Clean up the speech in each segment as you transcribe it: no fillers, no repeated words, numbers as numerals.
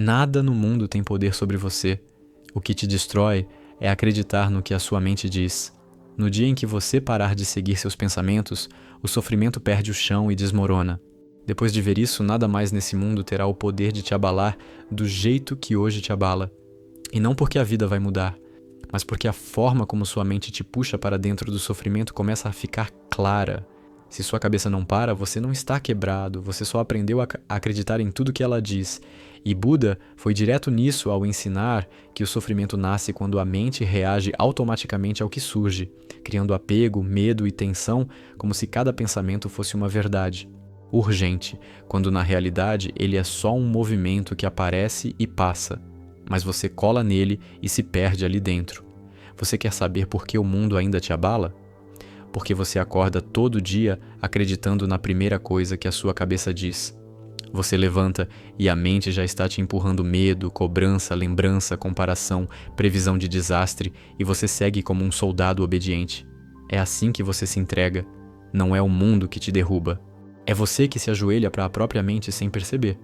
Nada no mundo tem poder sobre você. O que te destrói é acreditar no que a sua mente diz. No dia em que você parar de seguir seus pensamentos, o sofrimento perde o chão e desmorona. Depois de ver isso, nada mais nesse mundo terá o poder de te abalar do jeito que hoje te abala. E não porque a vida vai mudar, mas porque a forma como sua mente te puxa para dentro do sofrimento começa a ficar clara. Se sua cabeça não para, você não está quebrado, você só aprendeu a acreditar em tudo que ela diz. E Buda foi direto nisso ao ensinar que o sofrimento nasce quando a mente reage automaticamente ao que surge, criando apego, medo e tensão como se cada pensamento fosse uma verdade urgente, quando na realidade ele é só um movimento que aparece e passa, mas você cola nele e se perde ali dentro. Você quer saber por que o mundo ainda te abala? Porque você acorda todo dia acreditando na primeira coisa que a sua cabeça diz. Você levanta e a mente já está te empurrando medo, cobrança, lembrança, comparação, previsão de desastre e você segue como um soldado obediente. É assim que você se entrega. Não é o mundo que te derruba. É você que se ajoelha para a própria mente sem perceber.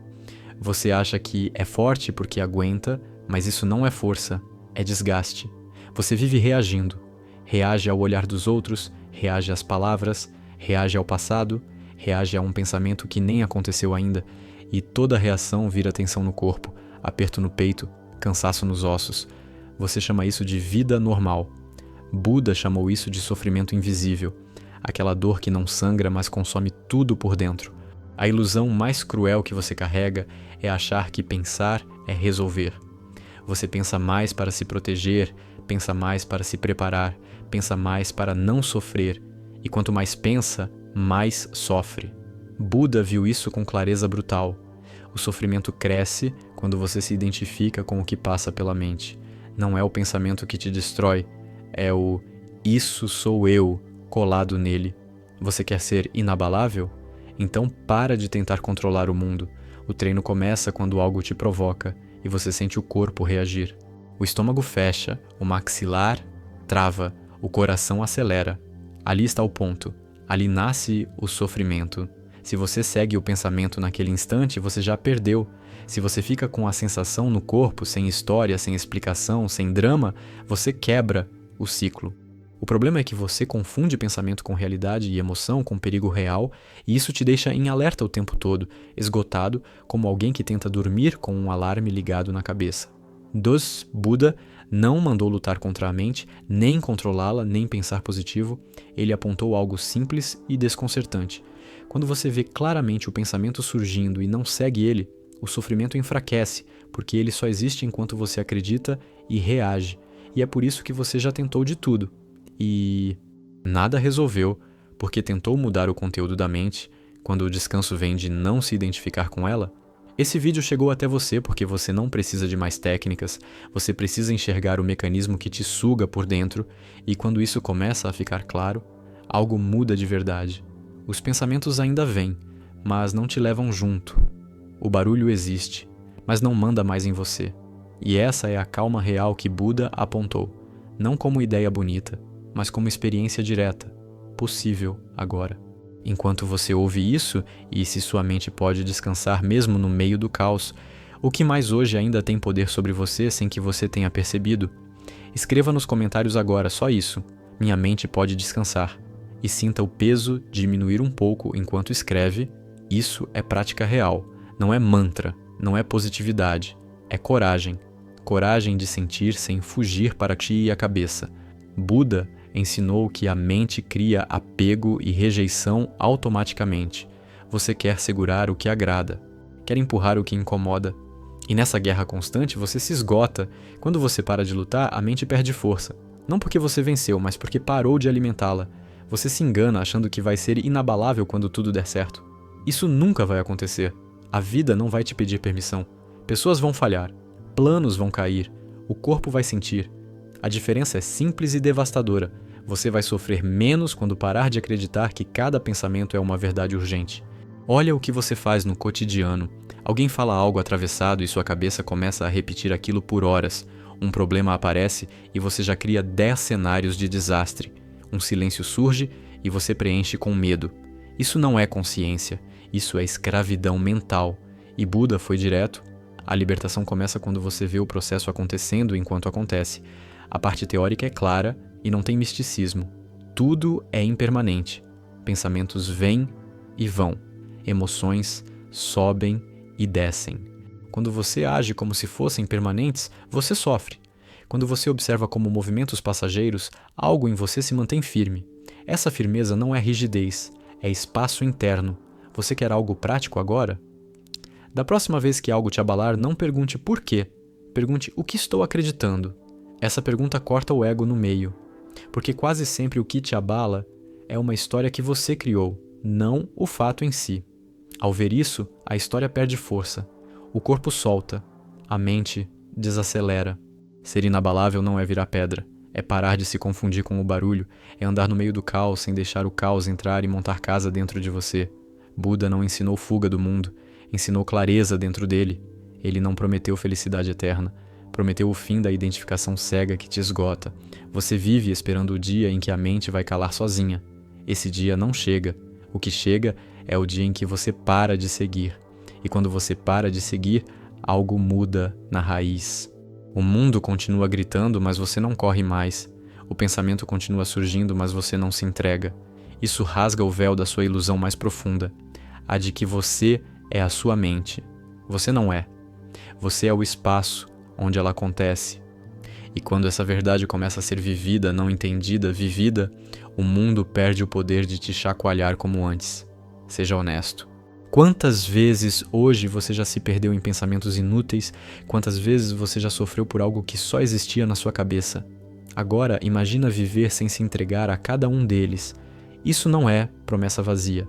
Você acha que é forte porque aguenta, mas isso não é força, é desgaste. Você vive reagindo. Reage ao olhar dos outros, reage às palavras, reage ao passado, reage a um pensamento que nem aconteceu ainda, e toda reação vira tensão no corpo, aperto no peito, cansaço nos ossos. Você chama isso de vida normal. Buda chamou isso de sofrimento invisível, aquela dor que não sangra, mas consome tudo por dentro. A ilusão mais cruel que você carrega é achar que pensar é resolver. Você pensa mais para se proteger, pensa mais para se preparar, pensa mais para não sofrer, e quanto mais pensa, mais sofre. Buda viu isso com clareza brutal. O sofrimento cresce quando você se identifica com o que passa pela mente. Não é o pensamento que te destrói, é o "isso sou eu" colado nele. Você quer ser inabalável? Então para de tentar controlar o mundo. O treino começa quando algo te provoca e você sente o corpo reagir. O estômago fecha, o maxilar trava, o coração acelera. Ali está o ponto. Ali nasce o sofrimento. Se você segue o pensamento naquele instante, você já perdeu. Se você fica com a sensação no corpo, sem história, sem explicação, sem drama, você quebra o ciclo. O problema é que você confunde pensamento com realidade e emoção com perigo real, e isso te deixa em alerta o tempo todo, esgotado, como alguém que tenta dormir com um alarme ligado na cabeça. Buda não mandou lutar contra a mente, nem controlá-la, nem pensar positivo. Ele apontou algo simples e desconcertante. Quando você vê claramente o pensamento surgindo e não segue ele, o sofrimento enfraquece, porque ele só existe enquanto você acredita e reage. E é por isso que você já tentou de tudo. E nada resolveu, porque tentou mudar o conteúdo da mente, quando o descanso vem de não se identificar com ela. Esse vídeo chegou até você porque você não precisa de mais técnicas, você precisa enxergar o mecanismo que te suga por dentro, e quando isso começa a ficar claro, algo muda de verdade. Os pensamentos ainda vêm, mas não te levam junto. O barulho existe, mas não manda mais em você. E essa é a calma real que Buda apontou, não como ideia bonita, mas como experiência direta, possível agora. Enquanto você ouve isso, e se sua mente pode descansar mesmo no meio do caos, o que mais hoje ainda tem poder sobre você sem que você tenha percebido? Escreva nos comentários agora só isso, minha mente pode descansar, e sinta o peso diminuir um pouco enquanto escreve. Isso é prática real, não é mantra, não é positividade, é coragem. Coragem de sentir sem fugir para ti e a cabeça. Buda ensinou que a mente cria apego e rejeição automaticamente. Você quer segurar o que agrada, quer empurrar o que incomoda. E nessa guerra constante você se esgota. Quando você para de lutar, a mente perde força. Não porque você venceu, mas porque parou de alimentá-la. Você se engana achando que vai ser inabalável quando tudo der certo. Isso nunca vai acontecer. A vida não vai te pedir permissão. Pessoas vão falhar. Planos vão cair, o corpo vai sentir. A diferença é simples e devastadora. Você vai sofrer menos quando parar de acreditar que cada pensamento é uma verdade urgente. Olha o que você faz no cotidiano. Alguém fala algo atravessado e sua cabeça começa a repetir aquilo por horas. Um problema aparece e você já cria 10 cenários de desastre. Um silêncio surge e você preenche com medo. Isso não é consciência, isso é escravidão mental. E Buda foi direto. A libertação começa quando você vê o processo acontecendo enquanto acontece. A parte teórica é clara e não tem misticismo. Tudo é impermanente. Pensamentos vêm e vão. Emoções sobem e descem. Quando você age como se fossem permanentes, você sofre. Quando você observa como movimentos passageiros, algo em você se mantém firme. Essa firmeza não é rigidez, é espaço interno. Você quer algo prático agora? Da próxima vez que algo te abalar, não pergunte por quê. Pergunte o que estou acreditando. Essa pergunta corta o ego no meio. Porque quase sempre o que te abala é uma história que você criou, não o fato em si. Ao ver isso, a história perde força. O corpo solta. A mente desacelera. Ser inabalável não é virar pedra. É parar de se confundir com o barulho. É andar no meio do caos sem deixar o caos entrar e montar casa dentro de você. Buda não ensinou fuga do mundo. Ensinou clareza dentro dele. Ele não prometeu felicidade eterna. Prometeu o fim da identificação cega que te esgota. Você vive esperando o dia em que a mente vai calar sozinha. Esse dia não chega. O que chega é o dia em que você para de seguir. E quando você para de seguir, algo muda na raiz. O mundo continua gritando, mas você não corre mais. O pensamento continua surgindo, mas você não se entrega. Isso rasga o véu da sua ilusão mais profunda, a de que você é a sua mente. Você não é. Você é o espaço onde ela acontece. E quando essa verdade começa a ser vivida, não entendida, vivida, o mundo perde o poder de te chacoalhar como antes. Seja honesto. Quantas vezes hoje você já se perdeu em pensamentos inúteis? Quantas vezes você já sofreu por algo que só existia na sua cabeça? Agora, imagina viver sem se entregar a cada um deles. Isso não é promessa vazia.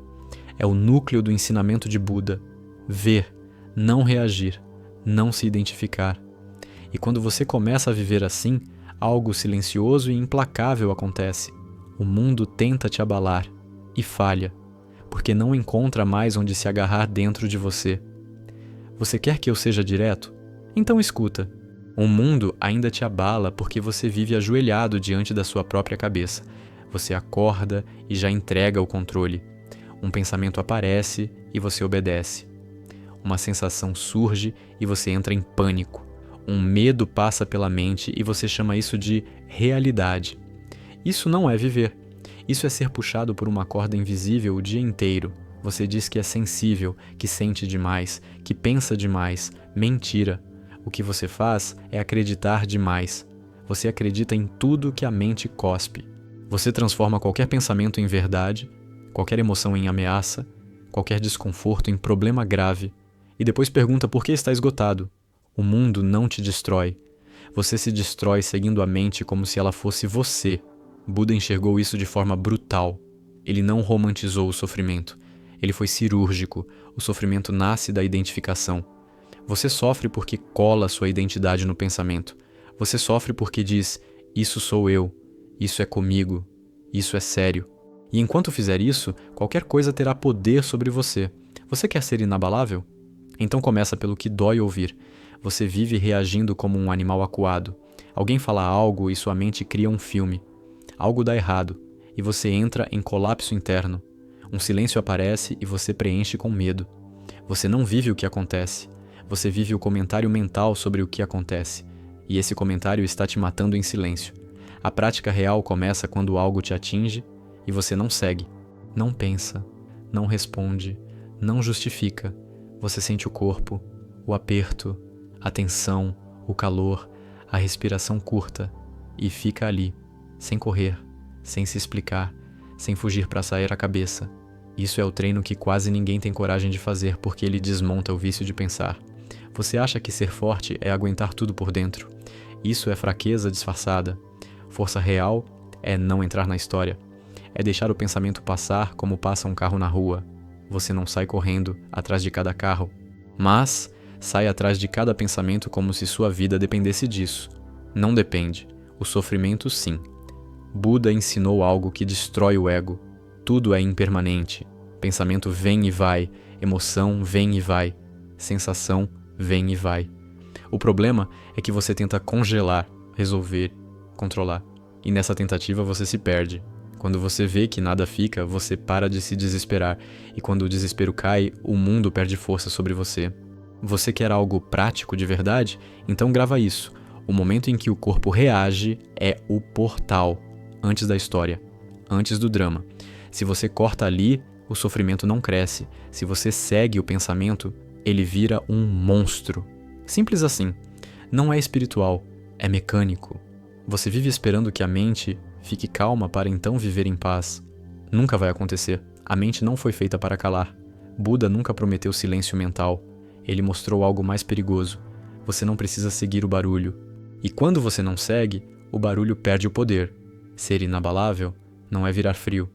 É o núcleo do ensinamento de Buda. Ver, não reagir, não se identificar. E quando você começa a viver assim, algo silencioso e implacável acontece. O mundo tenta te abalar e falha, porque não encontra mais onde se agarrar dentro de você. Você quer que eu seja direto? Então escuta. O mundo ainda te abala porque você vive ajoelhado diante da sua própria cabeça. Você acorda e já entrega o controle. Um pensamento aparece e você obedece. Uma sensação surge e você entra em pânico. Um medo passa pela mente e você chama isso de realidade. Isso não é viver. Isso é ser puxado por uma corda invisível o dia inteiro. Você diz que é sensível, que sente demais, que pensa demais. Mentira. O que você faz é acreditar demais. Você acredita em tudo que a mente cospe. Você transforma qualquer pensamento em verdade, qualquer emoção em ameaça, qualquer desconforto em problema grave, e depois pergunta por que está esgotado. O mundo não te destrói. Você se destrói seguindo a mente como se ela fosse você. Buda enxergou isso de forma brutal. Ele não romantizou o sofrimento. Ele foi cirúrgico. O sofrimento nasce da identificação. Você sofre porque cola sua identidade no pensamento. Você sofre porque diz, isso sou eu, isso é comigo, isso é sério. E enquanto fizer isso, qualquer coisa terá poder sobre você. Você quer ser inabalável? Então começa pelo que dói ouvir. Você vive reagindo como um animal acuado. Alguém fala algo e sua mente cria um filme. Algo dá errado, e você entra em colapso interno. Um silêncio aparece e você preenche com medo. Você não vive o que acontece. Você vive o comentário mental sobre o que acontece. E esse comentário está te matando em silêncio. A prática real começa quando algo te atinge e você não segue. Não pensa, não responde, não justifica. Você sente o corpo, o aperto, a tensão, o calor, a respiração curta e fica ali. Sem correr, sem se explicar, sem fugir para sair a cabeça. Isso é o treino que quase ninguém tem coragem de fazer porque ele desmonta o vício de pensar. Você acha que ser forte é aguentar tudo por dentro. Isso é fraqueza disfarçada. Força real é não entrar na história. É deixar o pensamento passar como passa um carro na rua. Você não sai correndo atrás de cada carro, mas sai atrás de cada pensamento como se sua vida dependesse disso. Não depende. O sofrimento, sim. Buda ensinou algo que destrói o ego. Tudo é impermanente. Pensamento vem e vai, emoção vem e vai, sensação vem e vai. O problema é que você tenta congelar, resolver, controlar. E nessa tentativa você se perde. Quando você vê que nada fica, você para de se desesperar. E quando o desespero cai, o mundo perde força sobre você. Você quer algo prático de verdade? Então grava isso. O momento em que o corpo reage é o portal, antes da história, antes do drama. Se você corta ali, o sofrimento não cresce. Se você segue o pensamento, ele vira um monstro. Simples assim. Não é espiritual, é mecânico. Você vive esperando que a mente fique calma para então viver em paz. Nunca vai acontecer. A mente não foi feita para calar. Buda nunca prometeu silêncio mental. Ele mostrou algo mais perigoso. Você não precisa seguir o barulho. E quando você não segue, o barulho perde o poder. Ser inabalável não é virar frio.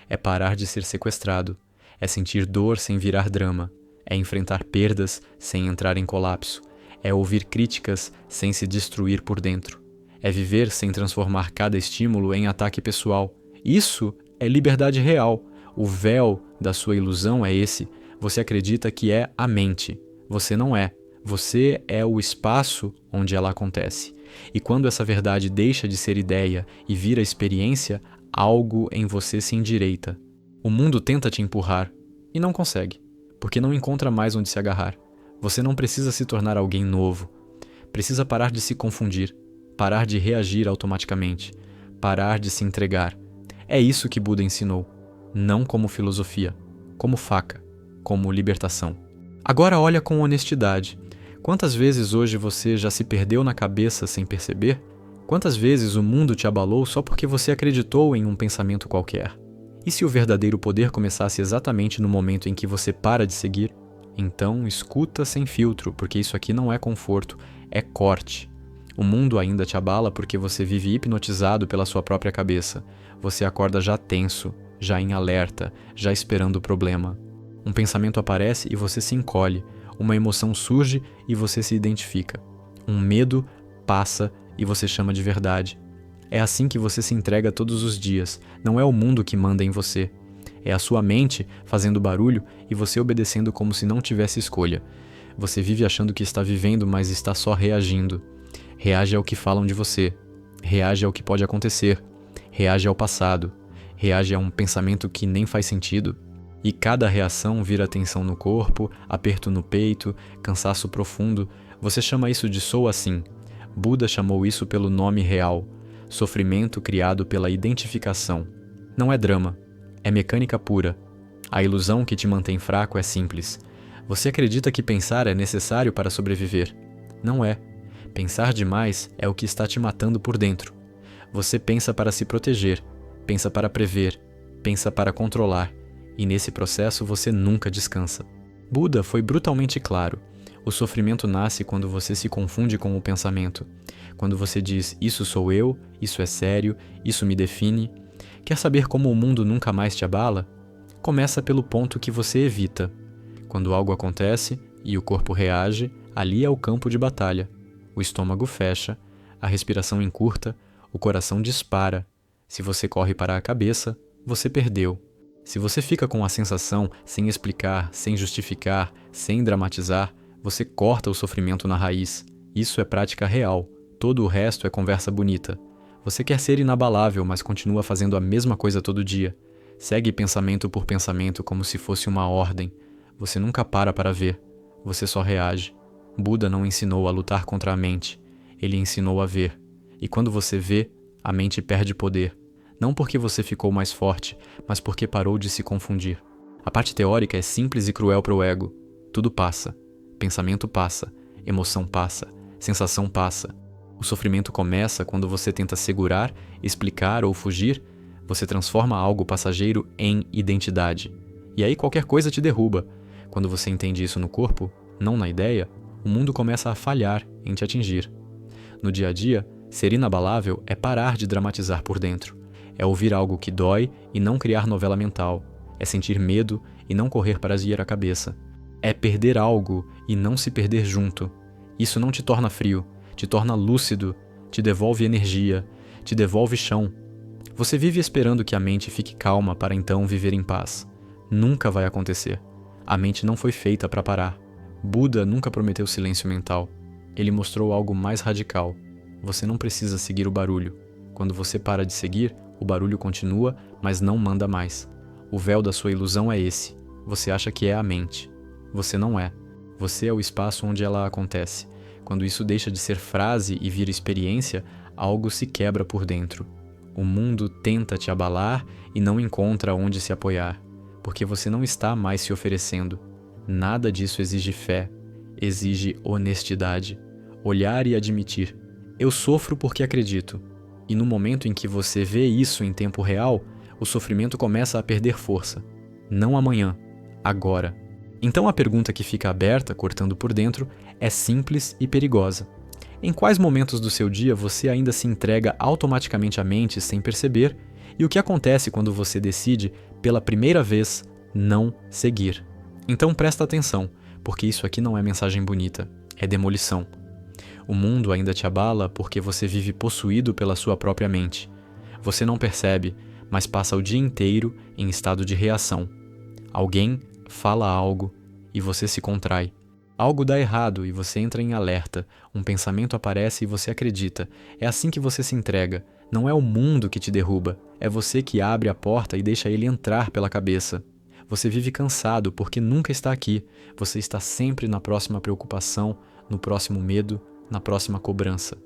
É parar de ser sequestrado. É sentir dor sem virar drama. É enfrentar perdas sem entrar em colapso. É ouvir críticas sem se destruir por dentro. É viver sem transformar cada estímulo em ataque pessoal. Isso é liberdade real. O véu da sua ilusão é esse. Você acredita que é a mente. Você não é. Você é o espaço onde ela acontece. E quando essa verdade deixa de ser ideia e vira experiência, algo em você se endireita. O mundo tenta te empurrar e não consegue, porque não encontra mais onde se agarrar. Você não precisa se tornar alguém novo. Precisa parar de se confundir, parar de reagir automaticamente, parar de se entregar. É isso que Buda ensinou, não como filosofia, como faca, como libertação. Agora olha com honestidade. Quantas vezes hoje você já se perdeu na cabeça sem perceber? Quantas vezes o mundo te abalou só porque você acreditou em um pensamento qualquer? E se o verdadeiro poder começasse exatamente no momento em que você para de seguir? Então escuta sem filtro, porque isso aqui não é conforto, é corte. O mundo ainda te abala porque você vive hipnotizado pela sua própria cabeça. Você acorda já tenso, já em alerta, já esperando o problema. Um pensamento aparece e você se encolhe. Uma emoção surge e você se identifica. Um medo passa e você chama de verdade. É assim que você se entrega todos os dias. Não é o mundo que manda em você. É a sua mente fazendo barulho e você obedecendo como se não tivesse escolha. Você vive achando que está vivendo, mas está só reagindo. Reage ao que falam de você. Reage ao que pode acontecer. Reage ao passado. Reage a um pensamento que nem faz sentido. E cada reação vira tensão no corpo, aperto no peito, cansaço profundo. Você chama isso de sou assim. Buda chamou isso pelo nome real. Sofrimento criado pela identificação. Não é drama. É mecânica pura. A ilusão que te mantém fraco é simples. Você acredita que pensar é necessário para sobreviver. Não é. Pensar demais é o que está te matando por dentro. Você pensa para se proteger, pensa para prever, pensa para controlar. E nesse processo você nunca descansa. Buda foi brutalmente claro. O sofrimento nasce quando você se confunde com o pensamento. Quando você diz, isso sou eu, isso é sério, isso me define. Quer saber como o mundo nunca mais te abala? Começa pelo ponto que você evita. Quando algo acontece e o corpo reage, ali é o campo de batalha. O estômago fecha, a respiração encurta, o coração dispara. Se você corre para a cabeça, você perdeu. Se você fica com a sensação, sem explicar, sem justificar, sem dramatizar, você corta o sofrimento na raiz. Isso é prática real. Todo o resto é conversa bonita. Você quer ser inabalável, mas continua fazendo a mesma coisa todo dia. Segue pensamento por pensamento como se fosse uma ordem. Você nunca para ver. Você só reage. Buda não ensinou a lutar contra a mente. Ele ensinou a ver. E quando você vê, a mente perde poder. Não porque você ficou mais forte, mas porque parou de se confundir. A parte teórica é simples e cruel para o ego. Tudo passa. Pensamento passa. Emoção passa. Sensação passa. O sofrimento começa quando você tenta segurar, explicar ou fugir. Você transforma algo passageiro em identidade. E aí qualquer coisa te derruba. Quando você entende isso no corpo, não na ideia, o mundo começa a falhar em te atingir. No dia a dia, ser inabalável é parar de dramatizar por dentro. É ouvir algo que dói e não criar novela mental. É sentir medo e não correr para esvaziar a cabeça. É perder algo e não se perder junto. Isso não te torna frio, te torna lúcido, te devolve energia, te devolve chão. Você vive esperando que a mente fique calma para então viver em paz. Nunca vai acontecer. A mente não foi feita para parar. Buda nunca prometeu silêncio mental. Ele mostrou algo mais radical. Você não precisa seguir o barulho. Quando você para de seguir, o barulho continua, mas não manda mais. O véu da sua ilusão é esse. Você acha que é a mente. Você não é. Você é o espaço onde ela acontece. Quando isso deixa de ser frase e vira experiência, algo se quebra por dentro. O mundo tenta te abalar e não encontra onde se apoiar, porque você não está mais se oferecendo. Nada disso exige fé, exige honestidade, olhar e admitir. Eu sofro porque acredito. E no momento em que você vê isso em tempo real, o sofrimento começa a perder força. Não amanhã, agora. Então a pergunta que fica aberta, cortando por dentro, é simples e perigosa. Em quais momentos do seu dia você ainda se entrega automaticamente à mente sem perceber? E o que acontece quando você decide, pela primeira vez, não seguir? Então presta atenção, porque isso aqui não é mensagem bonita, é demolição. O mundo ainda te abala porque você vive possuído pela sua própria mente. Você não percebe, mas passa o dia inteiro em estado de reação. Alguém fala algo e você se contrai. Algo dá errado e você entra em alerta. Um pensamento aparece e você acredita. É assim que você se entrega. Não é o mundo que te derruba. É você que abre a porta e deixa ele entrar pela cabeça. Você vive cansado porque nunca está aqui. Você está sempre na próxima preocupação, no próximo medo, na próxima cobrança.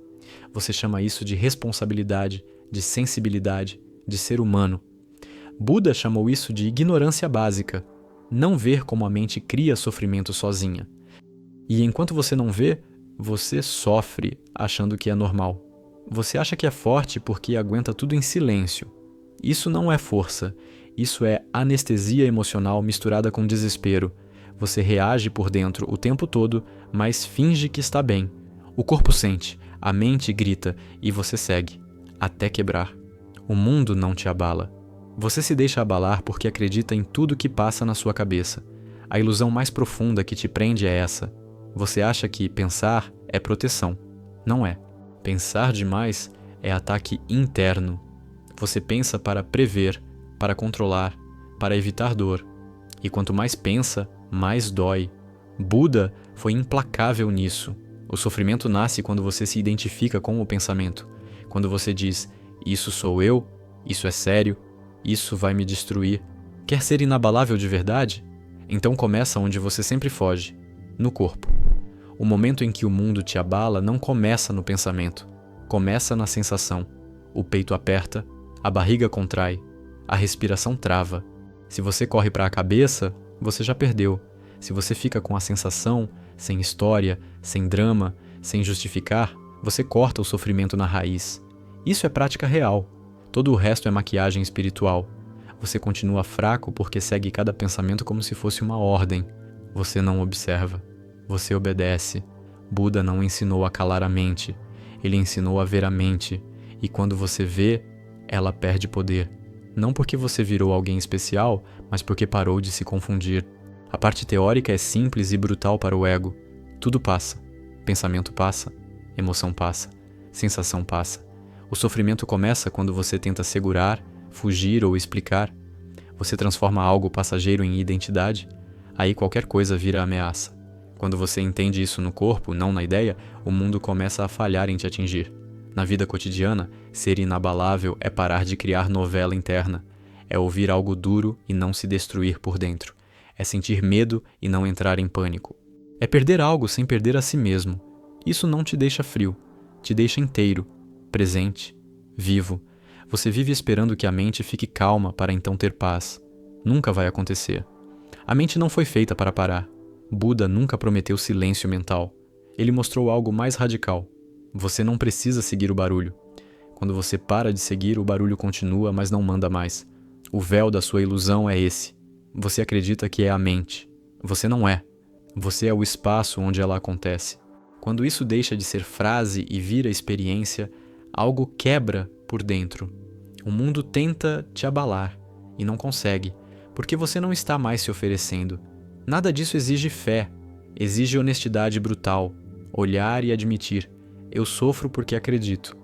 Você chama isso de responsabilidade, de sensibilidade, de ser humano. Buda chamou isso de ignorância básica. Não ver como a mente cria sofrimento sozinha. E enquanto você não vê, você sofre achando que é normal. Você acha que é forte porque aguenta tudo em silêncio. Isso não é força. Isso é anestesia emocional misturada com desespero. Você reage por dentro o tempo todo, mas finge que está bem. O corpo sente, a mente grita e você segue, até quebrar. O mundo não te abala. Você se deixa abalar porque acredita em tudo que passa na sua cabeça. A ilusão mais profunda que te prende é essa. Você acha que pensar é proteção. Não é. Pensar demais é ataque interno. Você pensa para prever, para controlar, para evitar dor. E quanto mais pensa, mais dói. Buda foi implacável nisso. O sofrimento nasce quando você se identifica com o pensamento. Quando você diz, isso sou eu, isso é sério, isso vai me destruir. Quer ser inabalável de verdade? Então começa onde você sempre foge, no corpo. O momento em que o mundo te abala não começa no pensamento, começa na sensação. O peito aperta, a barriga contrai, a respiração trava. Se você corre para a cabeça, você já perdeu. Se você fica com a sensação, sem história, sem drama, sem justificar, você corta o sofrimento na raiz. Isso é prática real. Todo o resto é maquiagem espiritual. Você continua fraco porque segue cada pensamento como se fosse uma ordem. Você não observa. Você obedece. Buda não ensinou a calar a mente. Ele ensinou a ver a mente. E quando você vê, ela perde poder. Não porque você virou alguém especial, mas porque parou de se confundir. A parte teórica é simples e brutal para o ego. Tudo passa. Pensamento passa. Emoção passa. Sensação passa. O sofrimento começa quando você tenta segurar, fugir ou explicar. Você transforma algo passageiro em identidade. Aí qualquer coisa vira ameaça. Quando você entende isso no corpo, não na ideia, o mundo começa a falhar em te atingir. Na vida cotidiana, ser inabalável é parar de criar novela interna. É ouvir algo duro e não se destruir por dentro. É sentir medo e não entrar em pânico. É perder algo sem perder a si mesmo. Isso não te deixa frio, te deixa inteiro, presente, vivo. Você vive esperando que a mente fique calma para então ter paz. Nunca vai acontecer. A mente não foi feita para parar. Buda nunca prometeu silêncio mental. Ele mostrou algo mais radical. Você não precisa seguir o barulho. Quando você para de seguir, o barulho continua, mas não manda mais. O véu da sua ilusão é esse. Você acredita que é a mente. Você não é. Você é o espaço onde ela acontece. Quando isso deixa de ser frase e vira experiência, algo quebra por dentro. O mundo tenta te abalar e não consegue, porque você não está mais se oferecendo. Nada disso exige fé, exige honestidade brutal, olhar e admitir. Eu sofro porque acredito.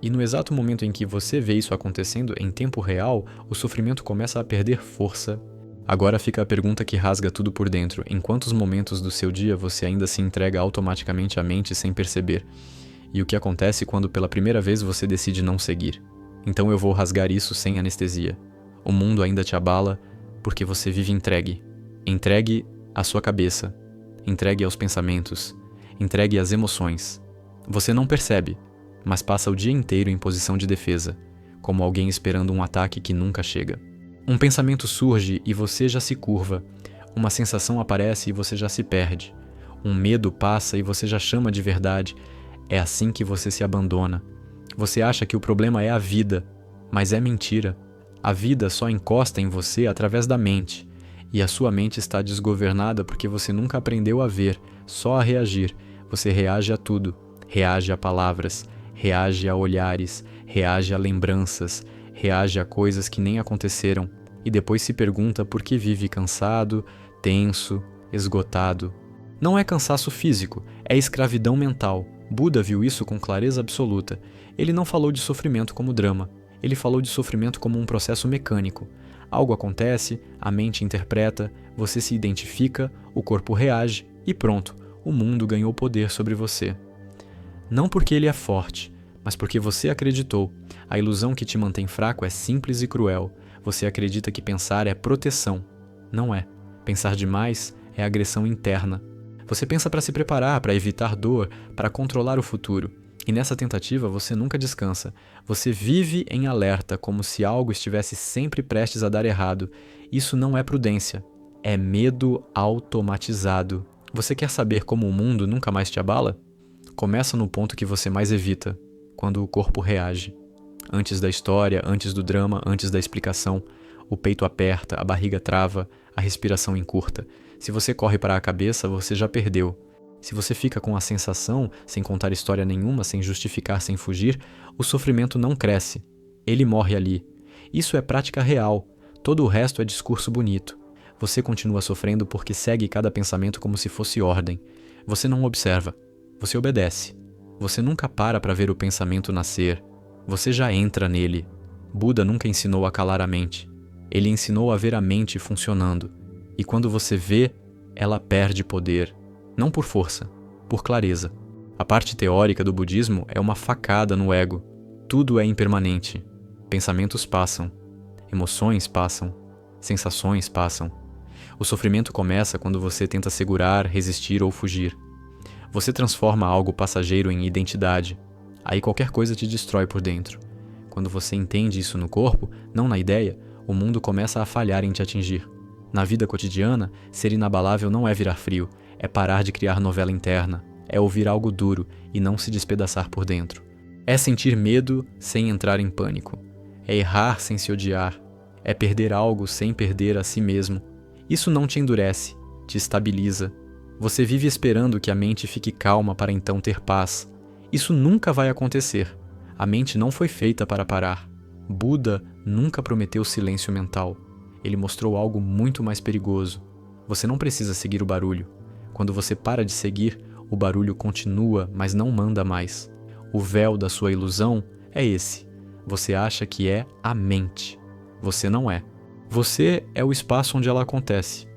E no exato momento em que você vê isso acontecendo em tempo real, o sofrimento começa a perder força. Agora fica a pergunta que rasga tudo por dentro. Em quantos momentos do seu dia você ainda se entrega automaticamente à mente sem perceber? E o que acontece quando pela primeira vez você decide não seguir? Então eu vou rasgar isso sem anestesia. O mundo ainda te abala porque você vive entregue. Entregue à sua cabeça. Entregue aos pensamentos. Entregue às emoções. Você não percebe, mas passa o dia inteiro em posição de defesa, como alguém esperando um ataque que nunca chega. Um pensamento surge e você já se curva. Uma sensação aparece e você já se perde. Um medo passa e você já chama de verdade. É assim que você se abandona. Você acha que o problema é a vida, mas é mentira. A vida só encosta em você através da mente. E a sua mente está desgovernada porque você nunca aprendeu a ver, só a reagir. Você reage a tudo. Reage a palavras, reage a olhares, reage a lembranças, reage a coisas que nem aconteceram e depois se pergunta por que vive cansado, tenso, esgotado. Não é cansaço físico, é escravidão mental. Buda viu isso com clareza absoluta. Ele não falou de sofrimento como drama, ele falou de sofrimento como um processo mecânico. Algo acontece, a mente interpreta, você se identifica, o corpo reage e pronto, o mundo ganhou poder sobre você. Não porque ele é forte, mas porque você acreditou. A ilusão que te mantém fraco é simples e cruel. Você acredita que pensar é proteção. Não é. Pensar demais é agressão interna. Você pensa para se preparar, para evitar dor, para controlar o futuro. E nessa tentativa você nunca descansa. Você vive em alerta, como se algo estivesse sempre prestes a dar errado. Isso não é prudência. É medo automatizado. Você quer saber como o mundo nunca mais te abala? Começa no ponto que você mais evita, quando o corpo reage. Antes da história, antes do drama, antes da explicação, o peito aperta, a barriga trava, a respiração encurta. Se você corre para a cabeça, você já perdeu. Se você fica com a sensação, sem contar história nenhuma, sem justificar, sem fugir, o sofrimento não cresce. Ele morre ali. Isso é prática real. Todo o resto é discurso bonito. Você continua sofrendo porque segue cada pensamento como se fosse ordem. Você não observa. Você obedece. Você nunca para ver o pensamento nascer. Você já entra nele. Buda nunca ensinou a calar a mente. Ele ensinou a ver a mente funcionando. E quando você vê, ela perde poder. Não por força, por clareza. A parte teórica do budismo é uma facada no ego. Tudo é impermanente. Pensamentos passam. Emoções passam. Sensações passam. O sofrimento começa quando você tenta segurar, resistir ou fugir. Você transforma algo passageiro em identidade. Aí qualquer coisa te destrói por dentro. Quando você entende isso no corpo, não na ideia, o mundo começa a falhar em te atingir. Na vida cotidiana, ser inabalável não é virar frio, é parar de criar novela interna, é ouvir algo duro e não se despedaçar por dentro. É sentir medo sem entrar em pânico. É errar sem se odiar. É perder algo sem perder a si mesmo. Isso não te endurece, te estabiliza. Você vive esperando que a mente fique calma para então ter paz. Isso nunca vai acontecer. A mente não foi feita para parar. Buda nunca prometeu silêncio mental. Ele mostrou algo muito mais perigoso. Você não precisa seguir o barulho. Quando você para de seguir, o barulho continua, mas não manda mais. O véu da sua ilusão é esse. Você acha que é a mente. Você não é. Você é o espaço onde ela acontece.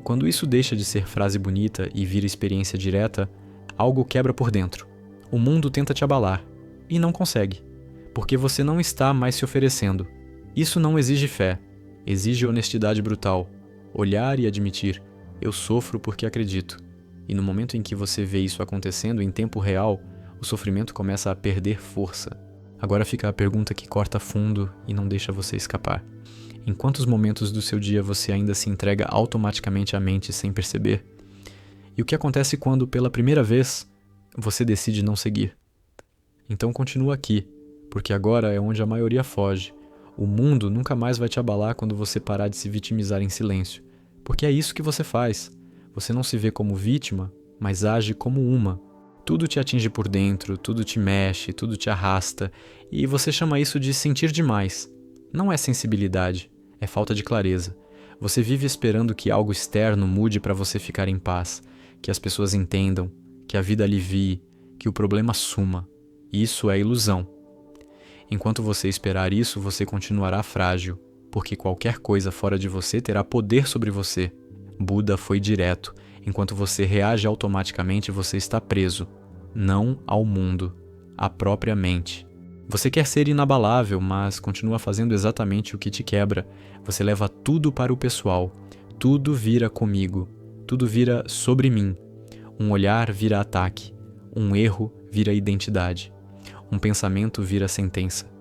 Quando isso deixa de ser frase bonita e vira experiência direta, algo quebra por dentro. O mundo tenta te abalar, e não consegue, porque você não está mais se oferecendo. Isso não exige fé, exige honestidade brutal, olhar e admitir, eu sofro porque acredito. E no momento em que você vê isso acontecendo em tempo real, o sofrimento começa a perder força. Agora fica a pergunta que corta fundo e não deixa você escapar. Em quantos momentos do seu dia você ainda se entrega automaticamente à mente sem perceber? E o que acontece quando, pela primeira vez, você decide não seguir? Então continua aqui, porque agora é onde a maioria foge. O mundo nunca mais vai te abalar quando você parar de se vitimizar em silêncio, porque é isso que você faz. Você não se vê como vítima, mas age como uma. Tudo te atinge por dentro, tudo te mexe, tudo te arrasta, e você chama isso de sentir demais. Não é sensibilidade, é falta de clareza. Você vive esperando que algo externo mude para você ficar em paz, que as pessoas entendam, que a vida alivie, que o problema suma. Isso é ilusão. Enquanto você esperar isso, você continuará frágil, porque qualquer coisa fora de você terá poder sobre você. Buda foi direto. Enquanto você reage automaticamente, você está preso. Não ao mundo, à própria mente. Você quer ser inabalável, mas continua fazendo exatamente o que te quebra. Você leva tudo para o pessoal. Tudo vira comigo. tudo vira sobre mim. Um olhar vira ataque. Um erro vira identidade. Um pensamento vira sentença.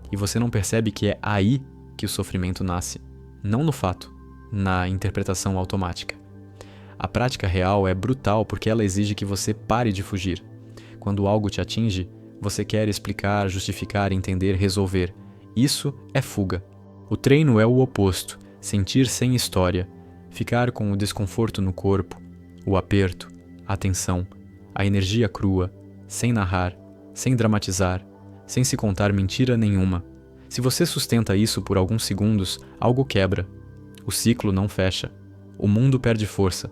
E você não percebe que é aí que o sofrimento nasce. Não no fato, na interpretação automática. A prática real é brutal porque ela exige que você pare de fugir. Quando algo te atinge, você quer explicar, justificar, entender, resolver. Isso é fuga. O treino é o oposto, sentir sem história, ficar com o desconforto no corpo, o aperto, a tensão, a energia crua, sem narrar, sem dramatizar, sem se contar mentira nenhuma. Se você sustenta isso por alguns segundos, algo quebra. O ciclo não fecha. O mundo perde força.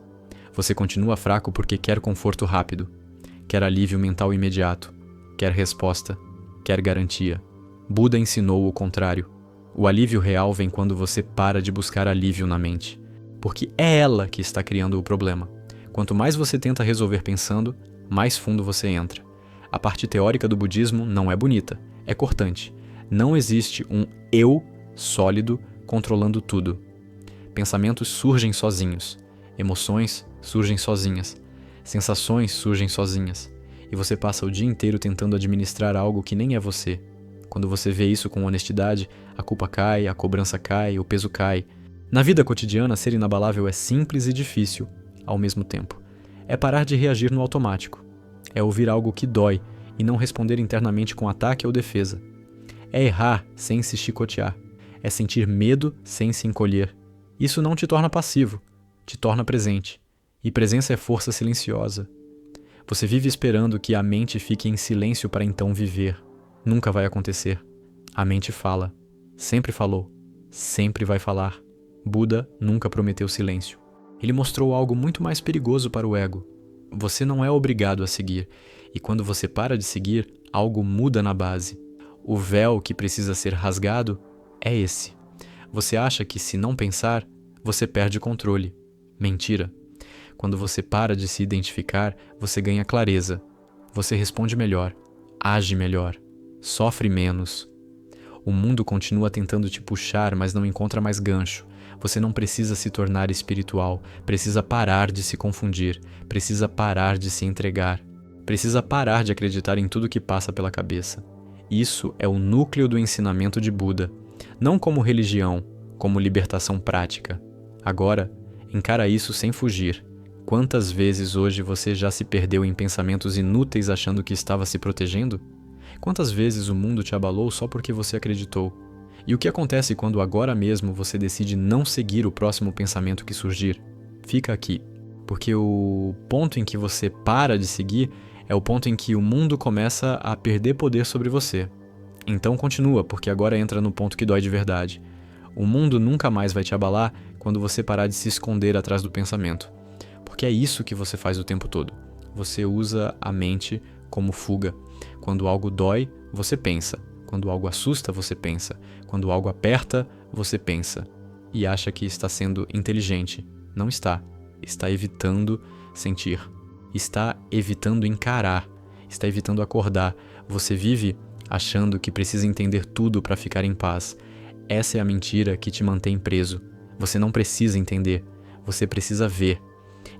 Você continua fraco porque quer conforto rápido, quer alívio mental imediato, quer resposta, quer garantia. Buda ensinou o contrário. O alívio real vem quando você para de buscar alívio na mente, porque é ela que está criando o problema. Quanto mais você tenta resolver pensando, mais fundo você entra. A parte teórica do budismo não é bonita, é cortante. Não existe um eu sólido controlando tudo. Pensamentos surgem sozinhos, emoções surgem sozinhas, sensações surgem sozinhas, e você passa o dia inteiro tentando administrar algo que nem é você. Quando você vê isso com honestidade, a culpa cai, a cobrança cai, o peso cai. Na vida cotidiana, ser inabalável é simples e difícil, ao mesmo tempo. É parar de reagir no automático. É ouvir algo que dói e não responder internamente com ataque ou defesa. É errar sem se chicotear. É sentir medo sem se encolher. Isso não te torna passivo, te torna presente. E presença é força silenciosa. Você vive esperando que a mente fique em silêncio para então viver. Nunca vai acontecer. A mente fala. Sempre falou. Sempre vai falar. Buda nunca prometeu silêncio. Ele mostrou algo muito mais perigoso para o ego. Você não é obrigado a seguir. E quando você para de seguir, algo muda na base. O véu que precisa ser rasgado é esse. Você acha que se não pensar, você perde o controle. Mentira. Quando você para de se identificar, você ganha clareza. Você responde melhor, age melhor, sofre menos. O mundo continua tentando te puxar, mas não encontra mais gancho. Você não precisa se tornar espiritual, precisa parar de se confundir, precisa parar de se entregar, precisa parar de acreditar em tudo que passa pela cabeça. Isso é o núcleo do ensinamento de Buda, não como religião, como libertação prática. Agora, encara isso sem fugir. Quantas vezes hoje você já se perdeu em pensamentos inúteis achando que estava se protegendo? Quantas vezes o mundo te abalou só porque você acreditou? E o que acontece quando agora mesmo você decide não seguir o próximo pensamento que surgir? Fica aqui, porque o ponto em que você para de seguir é o ponto em que o mundo começa a perder poder sobre você. Então continua, porque agora entra no ponto que dói de verdade. O mundo nunca mais vai te abalar quando você parar de se esconder atrás do pensamento. Porque é isso que você faz o tempo todo. Você usa a mente como fuga. Quando algo dói, você pensa. Quando algo assusta, você pensa. Quando algo aperta, você pensa. E acha que está sendo inteligente. Não está. Está evitando sentir. Está evitando encarar. Está evitando acordar. Você vive achando que precisa entender tudo para ficar em paz. Essa é a mentira que te mantém preso. Você não precisa entender. Você precisa ver.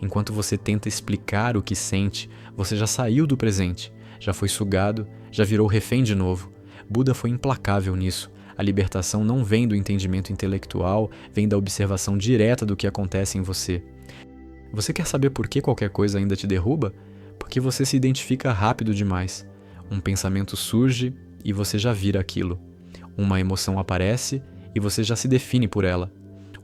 Enquanto você tenta explicar o que sente, você já saiu do presente, já foi sugado, já virou refém de novo. Buda foi implacável nisso. A libertação não vem do entendimento intelectual, vem da observação direta do que acontece em você. Você quer saber por que qualquer coisa ainda te derruba? Porque você se identifica rápido demais. Um pensamento surge e você já vira aquilo. Uma emoção aparece e você já se define por ela.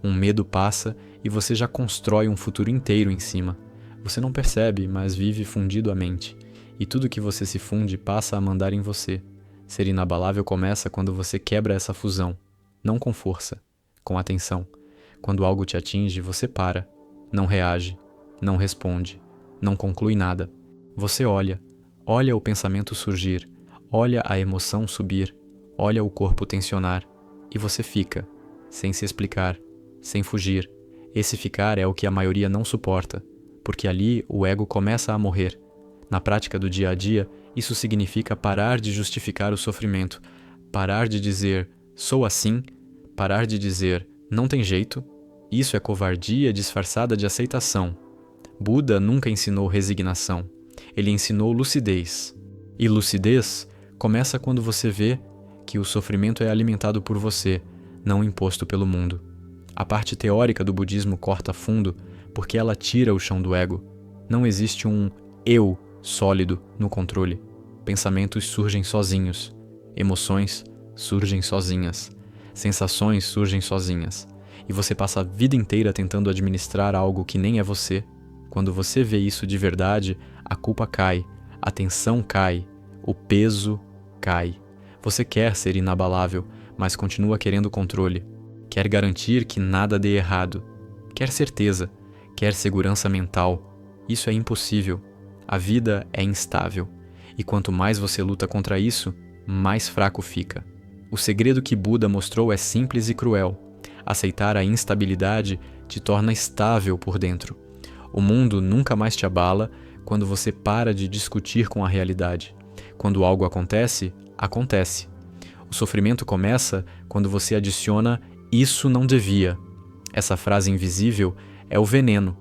Um medo passa e você já constrói um futuro inteiro em cima. Você não percebe, mas vive fundido à mente. E tudo que você se funde passa a mandar em você. Ser inabalável começa quando você quebra essa fusão. Não com força, com atenção. Quando algo te atinge, você para. Não reage, não responde, não conclui nada. Você olha o pensamento surgir, olha a emoção subir, olha o corpo tensionar. E você fica, sem se explicar, sem fugir. Esse ficar é o que a maioria não suporta, porque ali o ego começa a morrer. Na prática do dia a dia, isso significa parar de justificar o sofrimento, parar de dizer, sou assim, parar de dizer, não tem jeito. Isso é covardia disfarçada de aceitação. Buda nunca ensinou resignação. Ele ensinou lucidez. E lucidez começa quando você vê que o sofrimento é alimentado por você, não imposto pelo mundo. A parte teórica do budismo corta fundo porque ela tira o chão do ego. Não existe um eu sólido no controle. Pensamentos surgem sozinhos. Emoções surgem sozinhas. Sensações surgem sozinhas. E você passa a vida inteira tentando administrar algo que nem é você. Quando você vê isso de verdade, a culpa cai, a tensão cai, o peso cai. Você quer ser inabalável, mas continua querendo controle. Quer garantir que nada dê errado. Quer certeza, quer segurança mental. Isso é impossível. A vida é instável. E quanto mais você luta contra isso, mais fraco fica. O segredo que Buda mostrou é simples e cruel. Aceitar a instabilidade te torna estável por dentro. O mundo nunca mais te abala quando você para de discutir com a realidade. Quando algo acontece, acontece. O sofrimento começa quando você adiciona "isso não devia". Essa frase invisível é o veneno.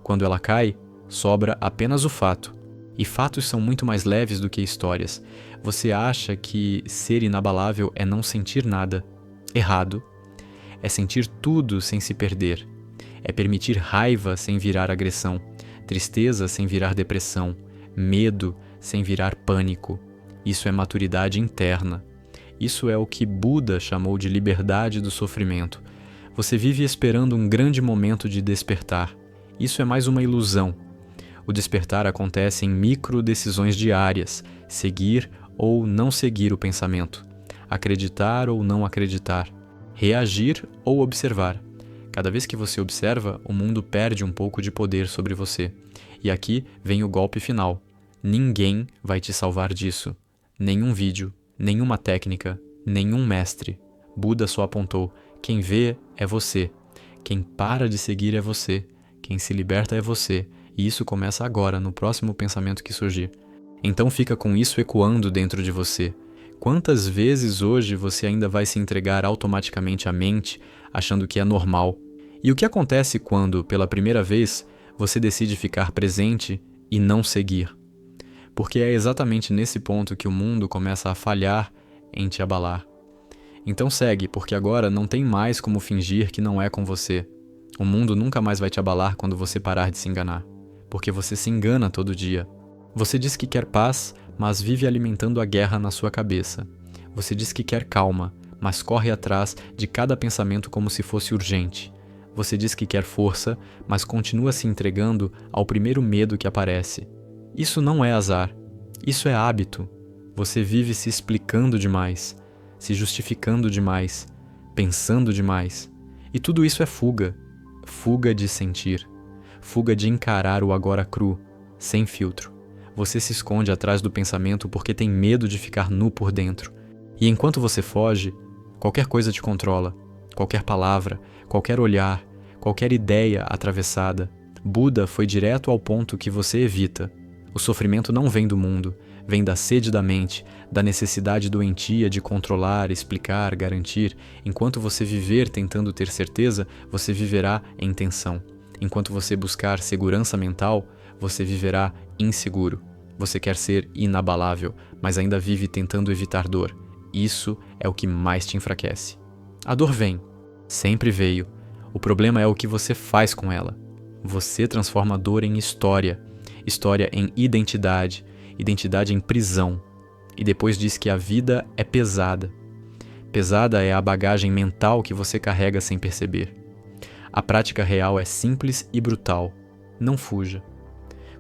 Quando ela cai, sobra apenas o fato. E fatos são muito mais leves do que histórias. Você acha que ser inabalável é não sentir nada. Errado. É sentir tudo sem se perder. É permitir raiva sem virar agressão, tristeza sem virar depressão, medo sem virar pânico. Isso é maturidade interna. Isso é o que Buda chamou de liberdade do sofrimento. Você vive esperando um grande momento de despertar. Isso é mais uma ilusão. O despertar acontece em micro-decisões diárias, seguir ou não seguir o pensamento, acreditar ou não acreditar, reagir ou observar. Cada vez que você observa, o mundo perde um pouco de poder sobre você. E aqui vem o golpe final. Ninguém vai te salvar disso. Nenhum vídeo, nenhuma técnica, nenhum mestre. Buda só apontou: quem vê é você. Quem para de seguir é você. Quem se liberta é você. E isso começa agora, no próximo pensamento que surgir. Então fica com isso ecoando dentro de você. Quantas vezes hoje você ainda vai se entregar automaticamente à mente, achando que é normal? E o que acontece quando, pela primeira vez, você decide ficar presente e não seguir? Porque é exatamente nesse ponto que o mundo começa a falhar em te abalar. Então segue, porque agora não tem mais como fingir que não é com você. O mundo nunca mais vai te abalar quando você parar de se enganar. Porque você se engana todo dia. Você diz que quer paz, mas vive alimentando a guerra na sua cabeça. Você diz que quer calma, mas corre atrás de cada pensamento como se fosse urgente. Você diz que quer força, mas continua se entregando ao primeiro medo que aparece. Isso não é azar. Isso é hábito. Você vive se explicando demais, se justificando demais, pensando demais. E tudo isso é fuga. Fuga de sentir. Fuga de encarar o agora cru, sem filtro. Você se esconde atrás do pensamento porque tem medo de ficar nu por dentro. E enquanto você foge, qualquer coisa te controla. Qualquer palavra, qualquer olhar, qualquer ideia atravessada. Buda foi direto ao ponto que você evita. O sofrimento não vem do mundo, vem da sede da mente, da necessidade doentia de controlar, explicar, garantir. Enquanto você viver tentando ter certeza, você viverá em tensão. Enquanto você buscar segurança mental, você viverá inseguro. Você quer ser inabalável, mas ainda vive tentando evitar dor. Isso é o que mais te enfraquece. A dor vem. Sempre veio. O problema é o que você faz com ela. Você transforma a dor em história. História em identidade. Identidade em prisão. E depois diz que a vida é pesada. Pesada é a bagagem mental que você carrega sem perceber. A prática real é simples e brutal. Não fuja.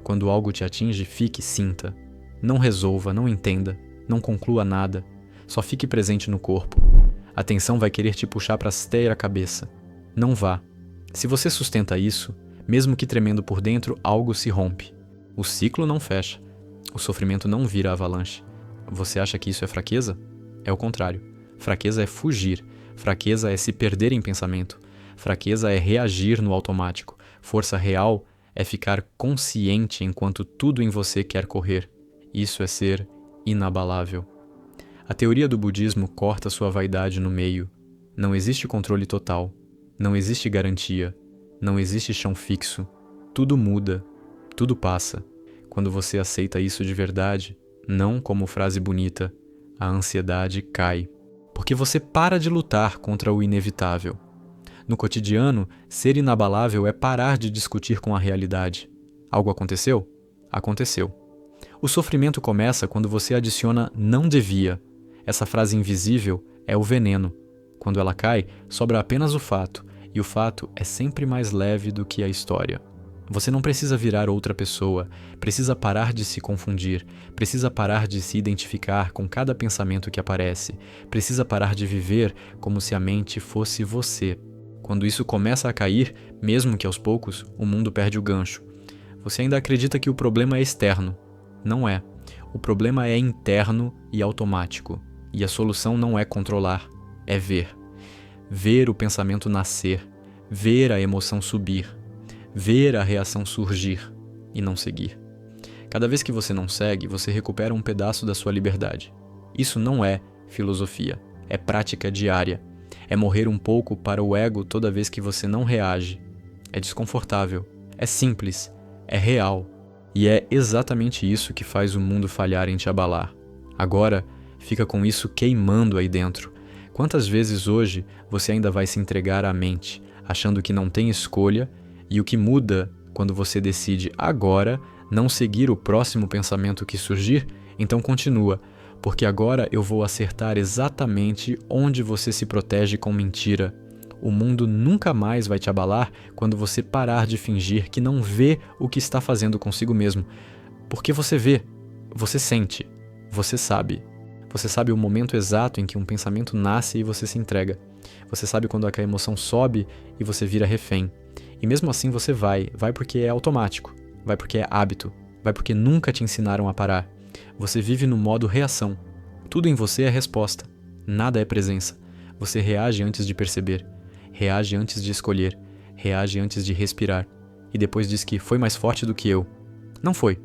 Quando algo te atinge, fique e sinta. Não resolva, não entenda, não conclua nada. Só fique presente no corpo. A tensão vai querer te puxar para a cabeça. Não vá. Se você sustenta isso, mesmo que tremendo por dentro, algo se rompe. O ciclo não fecha. O sofrimento não vira avalanche. Você acha que isso é fraqueza? É o contrário. Fraqueza é fugir. Fraqueza é se perder em pensamento. Fraqueza é reagir no automático. Força real é ficar consciente enquanto tudo em você quer correr. Isso é ser inabalável. A teoria do budismo corta sua vaidade no meio. Não existe controle total. Não existe garantia. Não existe chão fixo. Tudo muda. Tudo passa. Quando você aceita isso de verdade, não como frase bonita, a ansiedade cai. Porque você para de lutar contra o inevitável. No cotidiano, ser inabalável é parar de discutir com a realidade. Algo aconteceu? Aconteceu. O sofrimento começa quando você adiciona "não devia". Essa frase invisível é o veneno. Quando ela cai, sobra apenas o fato, e o fato é sempre mais leve do que a história. Você não precisa virar outra pessoa, precisa parar de se confundir, precisa parar de se identificar com cada pensamento que aparece, precisa parar de viver como se a mente fosse você. Quando isso começa a cair, mesmo que aos poucos, o mundo perde o gancho. Você ainda acredita que o problema é externo. Não é. O problema é interno e automático. E a solução não é controlar, é ver. Ver o pensamento nascer, ver a emoção subir, ver a reação surgir e não seguir. Cada vez que você não segue, você recupera um pedaço da sua liberdade. Isso não é filosofia, é prática diária. É morrer um pouco para o ego toda vez que você não reage. É desconfortável, é simples, é real. E é exatamente isso que faz o mundo falhar em te abalar. Agora, fica com isso queimando aí dentro. Quantas vezes hoje você ainda vai se entregar à mente, achando que não tem escolha, e o que muda quando você decide agora não seguir o próximo pensamento que surgir? Então continua, porque agora eu vou acertar exatamente onde você se protege com mentira. O mundo nunca mais vai te abalar quando você parar de fingir que não vê o que está fazendo consigo mesmo. Porque você vê, você sente, você sabe. Você sabe o momento exato em que um pensamento nasce e você se entrega. Você sabe quando a emoção sobe e você vira refém. E mesmo assim você vai porque é automático, vai porque é hábito, vai porque nunca te ensinaram a parar. Você vive no modo reação. Tudo em você é resposta, nada é presença. Você reage antes de perceber, reage antes de escolher, reage antes de respirar. E depois diz que foi mais forte do que eu. Não foi.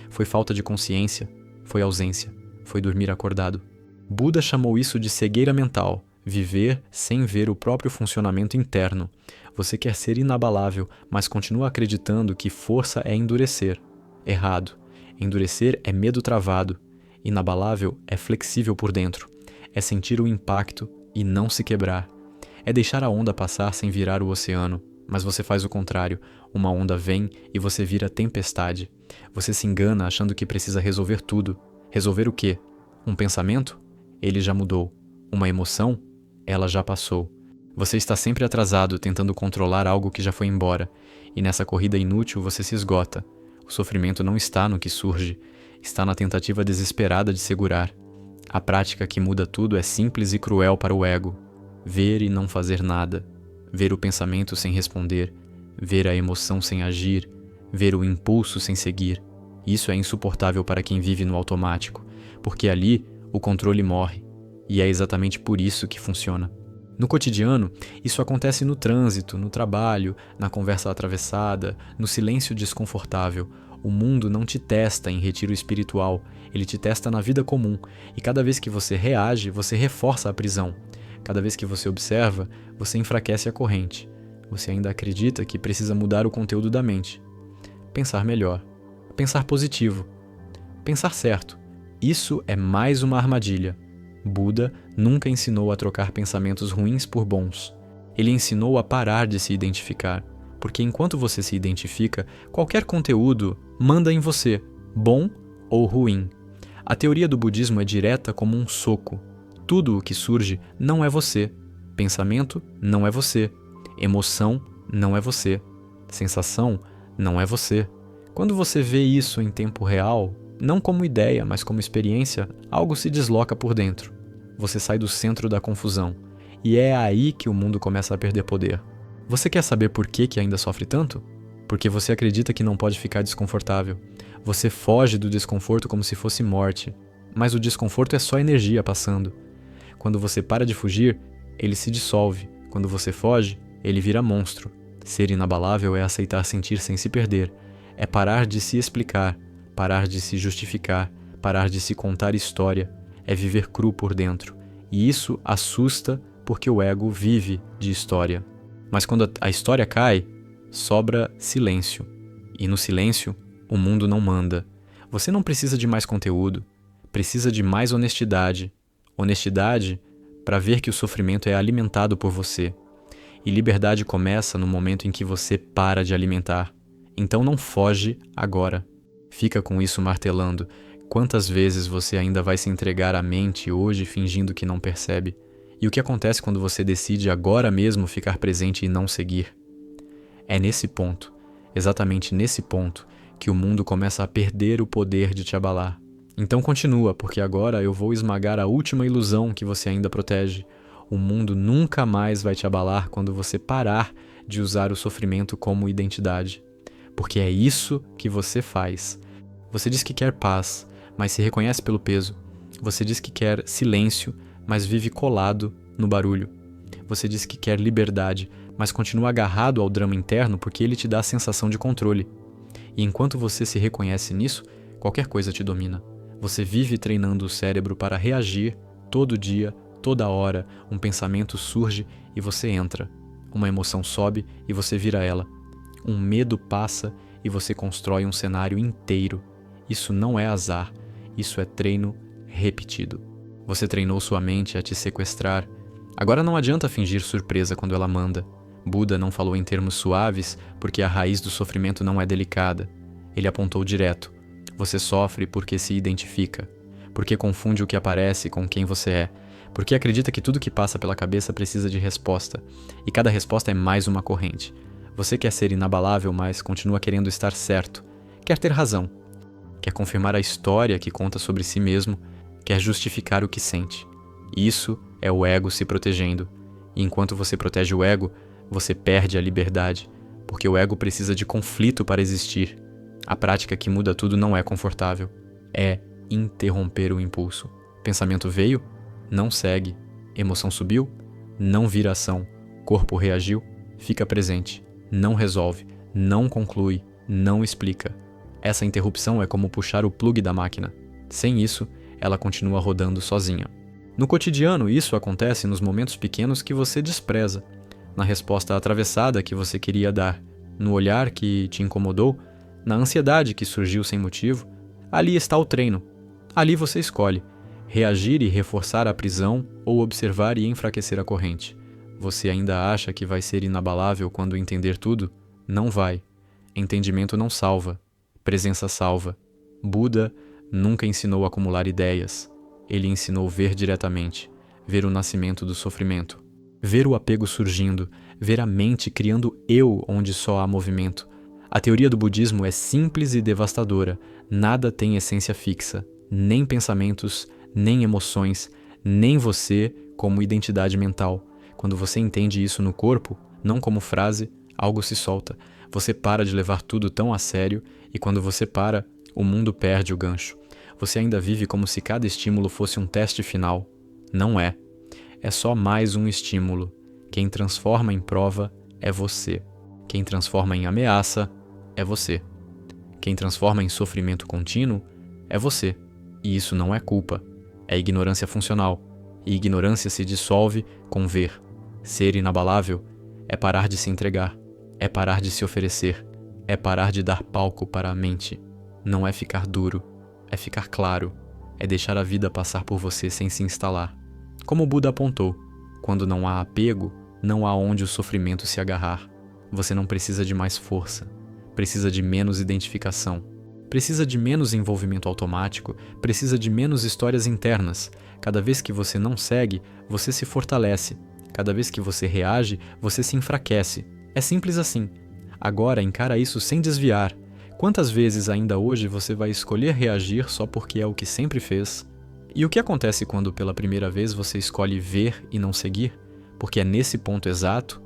Foi falta de consciência, foi ausência, foi dormir acordado. Buda chamou isso de cegueira mental, viver sem ver o próprio funcionamento interno. Você quer ser inabalável, mas continua acreditando que força é endurecer. Errado. Endurecer é medo travado. Inabalável é flexível por dentro. É sentir o impacto e não se quebrar. É deixar a onda passar sem virar o oceano. Mas você faz o contrário. Uma onda vem e você vira tempestade. Você se engana achando que precisa resolver tudo. Resolver o quê? Um pensamento? Ele já mudou. Uma emoção? Ela já passou. Você está sempre atrasado tentando controlar algo que já foi embora. E nessa corrida inútil você se esgota. O sofrimento não está no que surge. Está na tentativa desesperada de segurar. A prática que muda tudo é simples e cruel para o ego. Ver e não fazer nada. Ver o pensamento sem responder. Ver a emoção sem agir. Ver o impulso sem seguir. Isso é insuportável para quem vive no automático, porque ali o controle morre. E é exatamente por isso que funciona. No cotidiano, isso acontece no trânsito, no trabalho, na conversa atravessada, no silêncio desconfortável. O mundo não te testa em retiro espiritual, ele te testa na vida comum. E cada vez que você reage, você reforça a prisão. Cada vez que você observa, você enfraquece a corrente. Você ainda acredita que precisa mudar o conteúdo da mente. Pensar melhor. Pensar positivo. Pensar certo. Isso é mais uma armadilha. Buda nunca ensinou a trocar pensamentos ruins por bons. Ele ensinou a parar de se identificar, porque enquanto você se identifica, qualquer conteúdo manda em você, bom ou ruim. A teoria do budismo é direta como um soco. Tudo o que surge não é você. Pensamento não é você. Emoção não é você. Sensação não é você. Quando você vê isso em tempo real, não como ideia, mas como experiência, algo se desloca por dentro. Você sai do centro da confusão. E é aí que o mundo começa a perder poder. Você quer saber por que ainda sofre tanto? Porque você acredita que não pode ficar desconfortável. Você foge do desconforto como se fosse morte. Mas o desconforto é só energia passando. Quando você para de fugir, ele se dissolve. Quando você foge, ele vira monstro. Ser inabalável é aceitar sentir sem se perder. É parar de se explicar, parar de se justificar, parar de se contar história. É viver cru por dentro. E isso assusta porque o ego vive de história. Mas quando a história cai, sobra silêncio. E no silêncio, O mundo não manda. Você não precisa de mais conteúdo. Precisa de mais honestidade. Honestidade para ver que o sofrimento é alimentado por você. E liberdade começa no momento em que você para de alimentar. Então não foge agora. Fica com isso martelando. Quantas vezes você ainda vai se entregar à mente hoje fingindo que não percebe? E o que acontece quando você decide agora mesmo ficar presente e não seguir? É nesse ponto, exatamente nesse ponto, que o mundo começa a perder o poder de te abalar. Então continua, porque agora eu vou esmagar a última ilusão que você ainda protege. O mundo nunca mais vai te abalar quando você parar de usar o sofrimento como identidade. Porque é isso que você faz. Você diz que quer paz, mas se reconhece pelo peso. Você diz que quer silêncio, mas vive colado no barulho. Você diz que quer liberdade, mas continua agarrado ao drama interno porque ele te dá a sensação de controle. E enquanto você se reconhece nisso, qualquer coisa te domina. Você vive treinando o cérebro para reagir todo dia, toda hora. Um pensamento surge e você entra. Uma emoção sobe e você vira ela. Um medo passa e você constrói um cenário inteiro. Isso não é azar, isso é treino repetido. Você treinou sua mente a te sequestrar. Agora não adianta fingir surpresa quando ela manda. Buda não falou em termos suaves porque a raiz do sofrimento não é delicada. Ele apontou direto. Você sofre porque se identifica, porque confunde o que aparece com quem você é, porque acredita que tudo que passa pela cabeça precisa de resposta, e cada resposta é mais uma corrente. Você quer ser inabalável, mas continua querendo estar certo, quer ter razão, quer confirmar a história que conta sobre si mesmo, quer justificar o que sente. Isso é o ego se protegendo, e enquanto você protege o ego, você perde a liberdade, porque o ego precisa de conflito para existir. A prática que muda tudo não é confortável. É interromper o impulso. Pensamento veio? Não segue. Emoção subiu? Não vira ação. Corpo reagiu? Fica presente. Não resolve. Não conclui. Não explica. Essa interrupção é como puxar o plugue da máquina. Sem isso, ela continua rodando sozinha. No cotidiano, isso acontece nos momentos pequenos que você despreza, na resposta atravessada que você queria dar, no olhar que te incomodou, na ansiedade que surgiu sem motivo. Ali está o treino. Ali você escolhe reagir e reforçar a prisão ou observar e enfraquecer a corrente. Você ainda acha que vai ser inabalável quando entender tudo? Não vai. Entendimento não salva. Presença salva. Buda nunca ensinou a acumular ideias. Ele ensinou ver diretamente, ver o nascimento do sofrimento, ver o apego surgindo, ver a mente criando eu onde só há movimento. A teoria do budismo é simples e devastadora. Nada tem essência fixa, nem pensamentos, nem emoções, nem você como identidade mental. Quando você entende isso no corpo, não como frase, algo se solta. Você para de levar tudo tão a sério e quando você para, o mundo perde o gancho. Você ainda vive como se cada estímulo fosse um teste final. Não é. É só mais um estímulo. Quem transforma em prova é você. Quem transforma em ameaça é você. Quem transforma em sofrimento contínuo é você. E isso não é culpa. É ignorância funcional. E ignorância se dissolve com ver. Ser inabalável é parar de se entregar. É parar de se oferecer. É parar de dar palco para a mente. Não é ficar duro. É ficar claro. É deixar a vida passar por você sem se instalar. Como o Buda apontou, quando não há apego, não há onde o sofrimento se agarrar. Você não precisa de mais força. Precisa de menos identificação. Precisa de menos envolvimento automático. Precisa de menos histórias internas. Cada vez que você não segue, você se fortalece. Cada vez que você reage, você se enfraquece. É simples assim. Agora encara isso sem desviar. Quantas vezes ainda hoje você vai escolher reagir só porque é o que sempre fez? E o que acontece quando pela primeira vez você escolhe ver e não seguir? Porque é nesse ponto exato,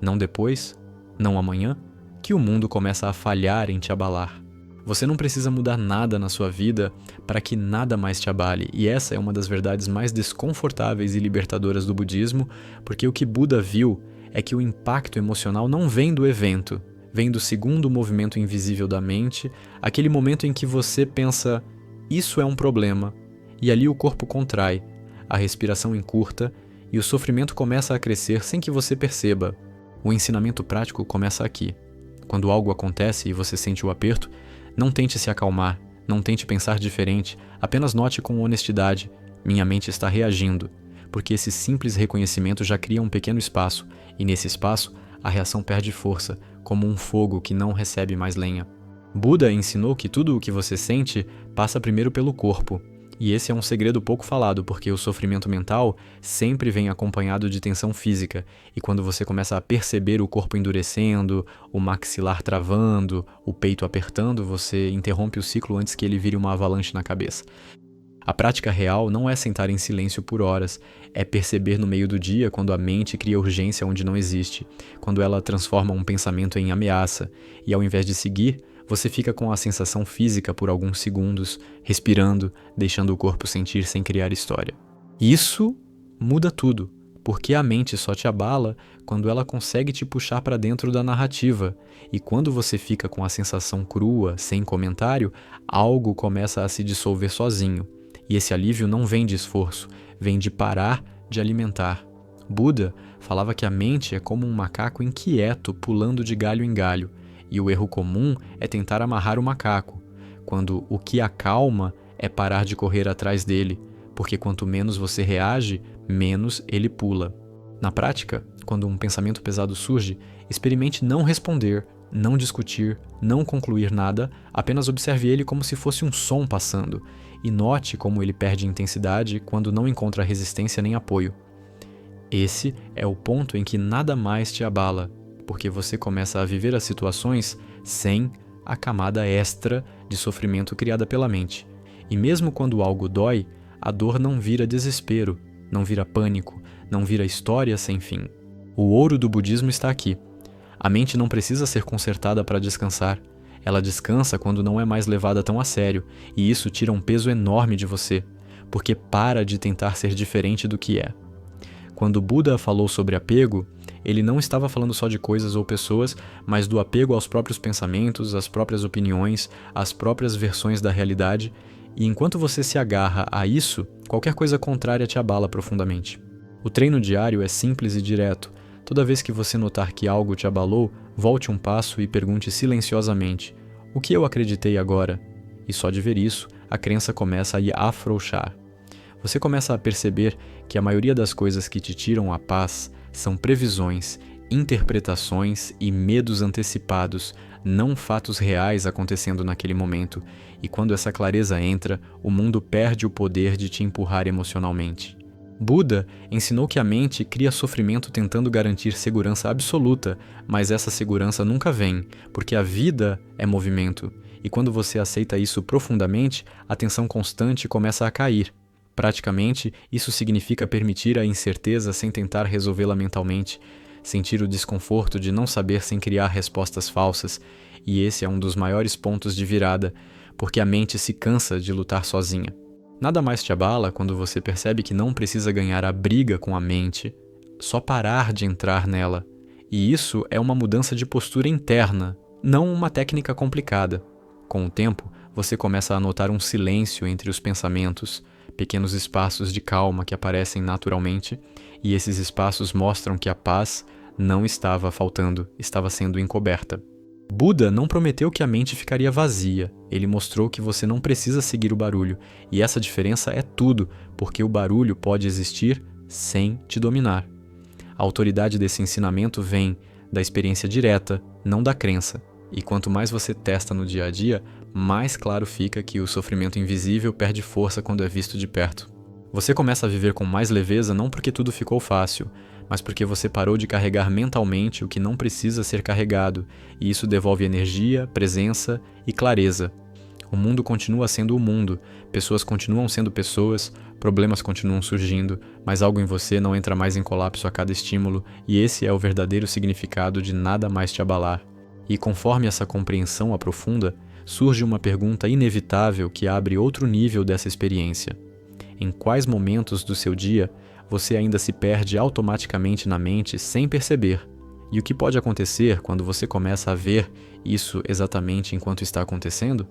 não depois, não amanhã, que o mundo começa a falhar em te abalar. Você não precisa mudar nada na sua vida para que nada mais te abale, e essa é uma das verdades mais desconfortáveis e libertadoras do budismo, porque o que Buda viu é que o impacto emocional não vem do evento, vem do segundo movimento invisível da mente, aquele momento em que você pensa, isso é um problema, e ali o corpo contrai, a respiração encurta e o sofrimento começa a crescer sem que você perceba. O ensinamento prático começa aqui. Quando algo acontece e você sente o aperto, Não tente se acalmar, não tente pensar diferente, apenas note com honestidade: minha mente está reagindo, porque esse simples reconhecimento já cria um pequeno espaço, e nesse espaço a reação perde força, como um fogo que não recebe mais lenha. Buda ensinou que tudo o que você sente passa primeiro pelo corpo, e esse é um segredo pouco falado, porque o sofrimento mental sempre vem acompanhado de tensão física, e quando você começa a perceber o corpo endurecendo, o maxilar travando, o peito apertando, você interrompe o ciclo antes que ele vire uma avalanche na cabeça. A prática real não é sentar em silêncio por horas, é perceber no meio do dia quando a mente cria urgência onde não existe, quando ela transforma um pensamento em ameaça, e ao invés de seguir, você fica com a sensação física por alguns segundos, respirando, deixando o corpo sentir sem criar história. Isso muda tudo, porque a mente só te abala quando ela consegue te puxar para dentro da narrativa, e quando você fica com a sensação crua, sem comentário, algo começa a se dissolver sozinho. E esse alívio não vem de esforço, vem de parar de alimentar. Buda falava que a mente é como um macaco inquieto pulando de galho em galho, e o erro comum é tentar amarrar o macaco, quando o que acalma é parar de correr atrás dele, porque quanto menos você reage, menos ele pula. Na prática, quando um pensamento pesado surge, experimente não responder, não discutir, não concluir nada, apenas observe ele como se fosse um som passando, e note como ele perde intensidade quando não encontra resistência nem apoio. Esse é o ponto em que nada mais te abala, porque você começa a viver as situações sem a camada extra de sofrimento criada pela mente. E mesmo quando algo dói, a dor não vira desespero, não vira pânico, não vira história sem fim. O ouro do budismo está aqui. A mente não precisa ser consertada para descansar. Ela descansa quando não é mais levada tão a sério, e isso tira um peso enorme de você, porque para de tentar ser diferente do que é. Quando Buda falou sobre apego, ele não estava falando só de coisas ou pessoas, mas do apego aos próprios pensamentos, às próprias opiniões, às próprias versões da realidade, e enquanto você se agarra a isso, qualquer coisa contrária te abala profundamente. O treino diário é simples e direto. Toda vez que você notar que algo te abalou, volte um passo e pergunte silenciosamente: o que eu acreditei agora? E só de ver isso, a crença começa a afrouxar. Você começa a perceber que a maioria das coisas que te tiram a paz são previsões, interpretações e medos antecipados, não fatos reais acontecendo naquele momento, e quando essa clareza entra, o mundo perde o poder de te empurrar emocionalmente. Buda ensinou que a mente cria sofrimento tentando garantir segurança absoluta, mas essa segurança nunca vem, porque a vida é movimento, e quando você aceita isso profundamente, a tensão constante começa a cair. Praticamente, isso significa permitir a incerteza sem tentar resolvê-la mentalmente, sentir o desconforto de não saber sem criar respostas falsas, e esse é um dos maiores pontos de virada, porque a mente se cansa de lutar sozinha. Nada mais te abala quando você percebe que não precisa ganhar a briga com a mente, só parar de entrar nela. E isso é uma mudança de postura interna, não uma técnica complicada. Com o tempo, você começa a notar um silêncio entre os pensamentos, pequenos espaços de calma que aparecem naturalmente, e esses espaços mostram que a paz não estava faltando, estava sendo encoberta. Buda não prometeu que a mente ficaria vazia, ele mostrou que você não precisa seguir o barulho, e essa diferença é tudo, porque o barulho pode existir sem te dominar. A autoridade desse ensinamento vem da experiência direta, não da crença, e quanto mais você testa no dia a dia, mais claro fica que o sofrimento invisível perde força quando é visto de perto. Você começa a viver com mais leveza não porque tudo ficou fácil, mas porque você parou de carregar mentalmente o que não precisa ser carregado, e isso devolve energia, presença e clareza. O mundo continua sendo o mundo, pessoas continuam sendo pessoas, problemas continuam surgindo, mas algo em você não entra mais em colapso a cada estímulo, e esse é o verdadeiro significado de nada mais te abalar. E conforme essa compreensão aprofunda, surge uma pergunta inevitável que abre outro nível dessa experiência. Em quais momentos do seu dia você ainda se perde automaticamente na mente sem perceber? E o que pode acontecer quando você começa a ver isso exatamente enquanto está acontecendo?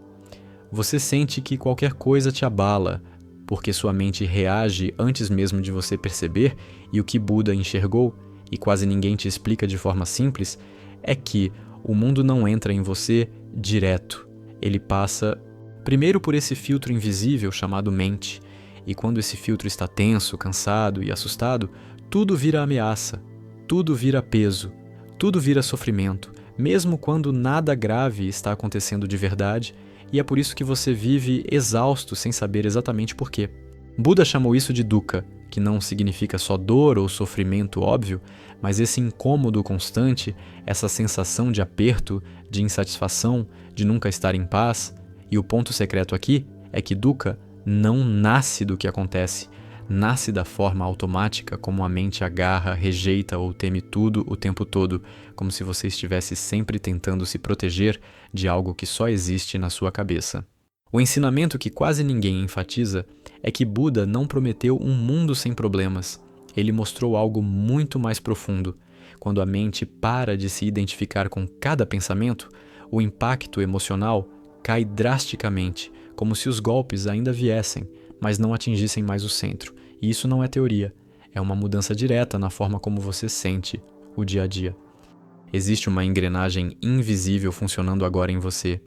Você sente que qualquer coisa te abala, porque sua mente reage antes mesmo de você perceber, e o que Buda enxergou, e quase ninguém te explica de forma simples, é que o mundo não entra em você direto. ele passa primeiro por esse filtro invisível chamado mente, e quando esse filtro está tenso, cansado e assustado, tudo vira ameaça, tudo vira peso, tudo vira sofrimento, mesmo quando nada grave está acontecendo de verdade, e é por isso que você vive exausto sem saber exatamente por quê. Buda chamou isso de dukkha, que não significa só dor ou sofrimento óbvio, mas esse incômodo constante, essa sensação de aperto, de insatisfação, de nunca estar em paz. E o ponto secreto aqui é que dukkha não nasce do que acontece, nasce da forma automática como a mente agarra, rejeita ou teme tudo o tempo todo, como se você estivesse sempre tentando se proteger de algo que só existe na sua cabeça. O ensinamento que quase ninguém enfatiza é que Buda não prometeu um mundo sem problemas. Ele mostrou algo muito mais profundo. Quando a mente para de se identificar com cada pensamento, o impacto emocional cai drasticamente, como se os golpes ainda viessem, mas não atingissem mais o centro. E isso não é teoria, é uma mudança direta na forma como você sente o dia a dia. Existe uma engrenagem invisível funcionando agora em você,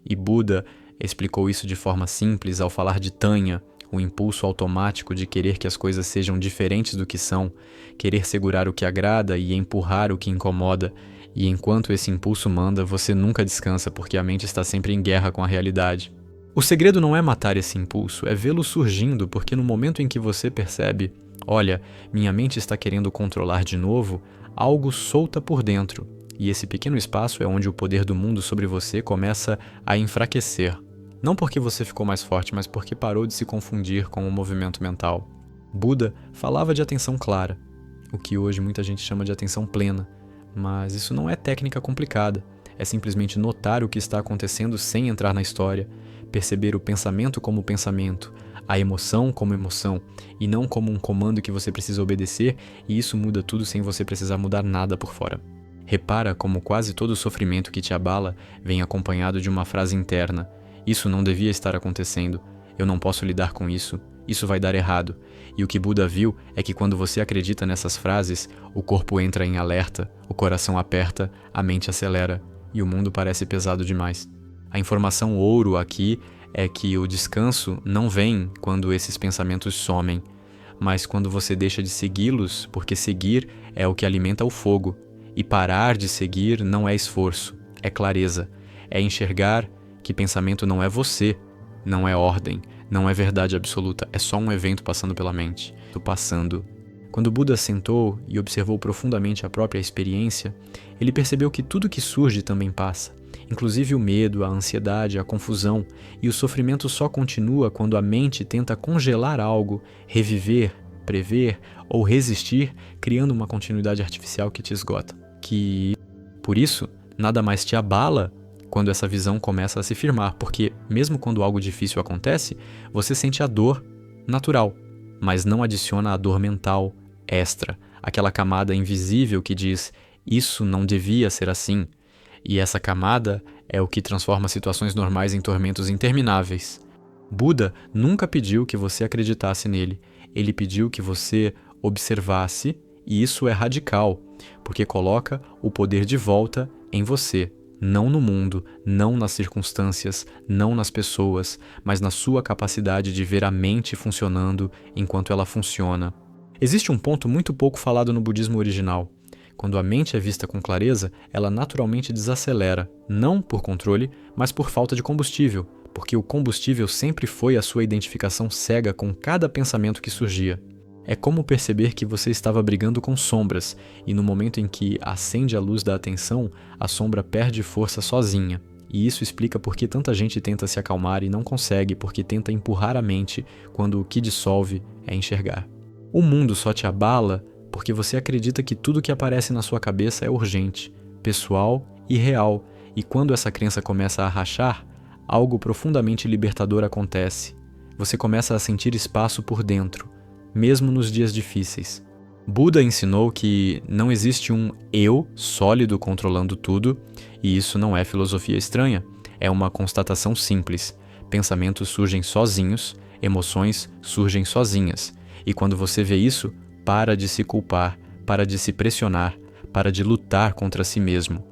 e Buda explicou isso de forma simples ao falar de Tanya, o impulso automático de querer que as coisas sejam diferentes do que são, querer segurar o que agrada e empurrar o que incomoda, e enquanto esse impulso manda, você nunca descansa porque a mente está sempre em guerra com a realidade. O segredo não é matar esse impulso, é vê-lo surgindo, porque no momento em que você percebe, olha, minha mente está querendo controlar de novo, algo solta por dentro, e esse pequeno espaço é onde o poder do mundo sobre você começa a enfraquecer. Não porque você ficou mais forte, mas porque parou de se confundir com o movimento mental. Buda falava de atenção clara, o que hoje muita gente chama de atenção plena, mas isso não é técnica complicada, é simplesmente notar o que está acontecendo sem entrar na história, perceber o pensamento como pensamento, a emoção como emoção, e não como um comando que você precisa obedecer, e isso muda tudo sem você precisar mudar nada por fora. Repara como quase todo sofrimento que te abala vem acompanhado de uma frase interna: isso não devia estar acontecendo, eu não posso lidar com isso, isso vai dar errado. E o que Buda viu é que quando você acredita nessas frases, o corpo entra em alerta, o coração aperta, a mente acelera, e o mundo parece pesado demais. A informação ouro aqui é que o descanso não vem quando esses pensamentos somem, mas quando você deixa de segui-los, porque seguir é o que alimenta o fogo, e parar de seguir não é esforço, é clareza, é enxergar que pensamento não é você, não é ordem, não é verdade absoluta, é só um evento passando pela mente. Passando. Quando Buda sentou e observou profundamente a própria experiência, ele percebeu que tudo que surge também passa, inclusive o medo, a ansiedade, a confusão, e o sofrimento só continua quando a mente tenta congelar algo, reviver, prever ou resistir, criando uma continuidade artificial que te esgota. Por isso, nada mais te abala quando essa visão começa a se firmar, porque mesmo quando algo difícil acontece, você sente a dor natural, mas não adiciona a dor mental extra, aquela camada invisível que diz, isso não devia ser assim, e essa camada é o que transforma situações normais em tormentos intermináveis. Buda nunca pediu que você acreditasse nele, ele pediu que você observasse, e isso é radical, porque coloca o poder de volta em você, não no mundo, não nas circunstâncias, não nas pessoas, mas na sua capacidade de ver a mente funcionando enquanto ela funciona. Existe um ponto muito pouco falado no budismo original. Quando a mente é vista com clareza, ela naturalmente desacelera, não por controle, mas por falta de combustível, porque o combustível sempre foi a sua identificação cega com cada pensamento que surgia. É como perceber que você estava brigando com sombras, e no momento em que acende a luz da atenção, a sombra perde força sozinha. E isso explica por que tanta gente tenta se acalmar e não consegue, porque tenta empurrar a mente, quando o que dissolve é enxergar. O mundo só te abala porque você acredita que tudo que aparece na sua cabeça é urgente, pessoal e real, e quando essa crença começa a rachar, algo profundamente libertador acontece. Você começa a sentir espaço por dentro, mesmo nos dias difíceis. Buda ensinou que não existe um eu sólido controlando tudo, e isso não é filosofia estranha, é uma constatação simples. Pensamentos surgem sozinhos, emoções surgem sozinhas, e quando você vê isso, para de se culpar, para de se pressionar, para de lutar contra si mesmo.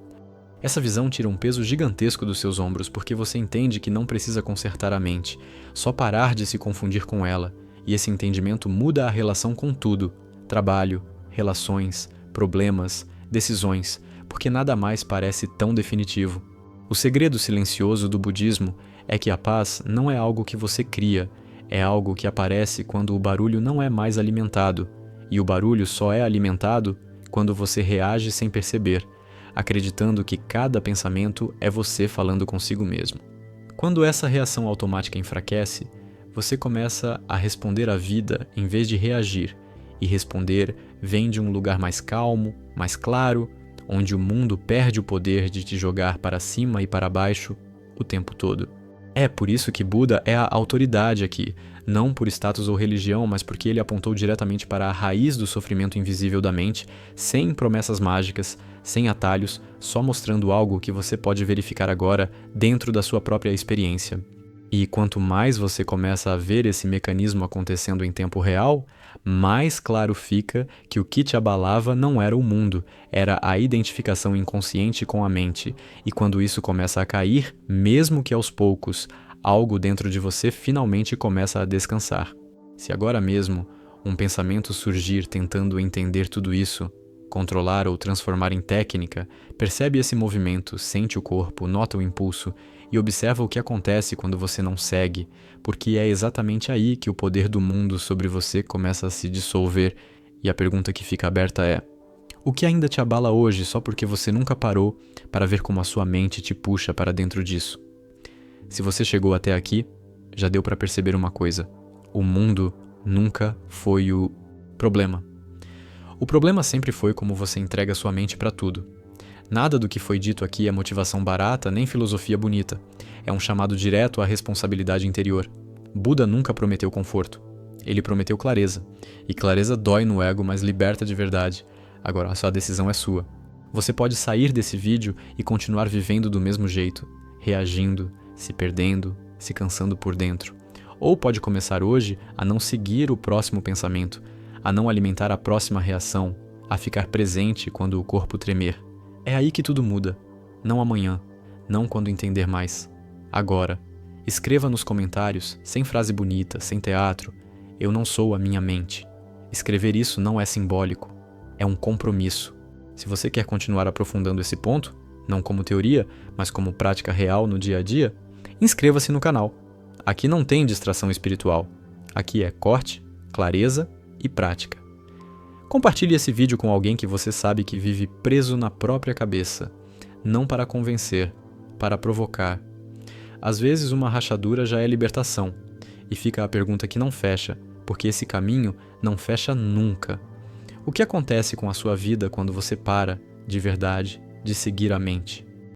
Essa visão tira um peso gigantesco dos seus ombros porque você entende que não precisa consertar a mente, só parar de se confundir com ela, e esse entendimento muda a relação com tudo: trabalho, relações, problemas, decisões, porque nada mais parece tão definitivo. O segredo silencioso do budismo é que a paz não é algo que você cria, é algo que aparece quando o barulho não é mais alimentado, e o barulho só é alimentado quando você reage sem perceber, acreditando que cada pensamento é você falando consigo mesmo. Quando essa reação automática enfraquece, você começa a responder à vida em vez de reagir, e responder vem de um lugar mais calmo, mais claro, onde o mundo perde o poder de te jogar para cima e para baixo o tempo todo. É por isso que Buda é a autoridade aqui, não por status ou religião, mas porque ele apontou diretamente para a raiz do sofrimento invisível da mente, sem promessas mágicas, sem atalhos, só mostrando algo que você pode verificar agora dentro da sua própria experiência. E quanto mais você começa a ver esse mecanismo acontecendo em tempo real, mais claro fica que o que te abalava não era o mundo, era a identificação inconsciente com a mente. E quando isso começa a cair, mesmo que aos poucos, algo dentro de você finalmente começa a descansar. Se agora mesmo um pensamento surgir tentando entender tudo isso, controlar ou transformar em técnica, percebe esse movimento, sente o corpo, nota o impulso e observa o que acontece quando você não segue, porque é exatamente aí que o poder do mundo sobre você começa a se dissolver. E a pergunta que fica aberta é: o que ainda te abala hoje só porque você nunca parou para ver como a sua mente te puxa para dentro disso? Se você chegou até aqui, já deu para perceber uma coisa: o mundo nunca foi o problema. O problema sempre foi como você entrega sua mente para tudo. Nada do que foi dito aqui é motivação barata nem filosofia bonita. É um chamado direto à responsabilidade interior. Buda nunca prometeu conforto. Ele prometeu clareza. E clareza dói no ego, mas liberta de verdade. Agora, a sua decisão é sua. Você pode sair desse vídeo e continuar vivendo do mesmo jeito, reagindo, se perdendo, se cansando por dentro. Ou pode começar hoje a não seguir o próximo pensamento, a não alimentar a próxima reação, a ficar presente quando o corpo tremer. É aí que tudo muda. Não amanhã, não quando entender mais. Agora. Escreva nos comentários, sem frase bonita, sem teatro: eu não sou a minha mente. Escrever isso não é simbólico, é um compromisso. Se você quer continuar aprofundando esse ponto, não como teoria, mas como prática real no dia a dia, inscreva-se no canal. Aqui não tem distração espiritual. Aqui é corte, clareza e prática. Compartilhe esse vídeo com alguém que você sabe que vive preso na própria cabeça, não para convencer, para provocar. Às vezes uma rachadura já é libertação, e fica a pergunta que não fecha, porque esse caminho não fecha nunca. O que acontece com a sua vida quando você para, de verdade, de seguir a mente?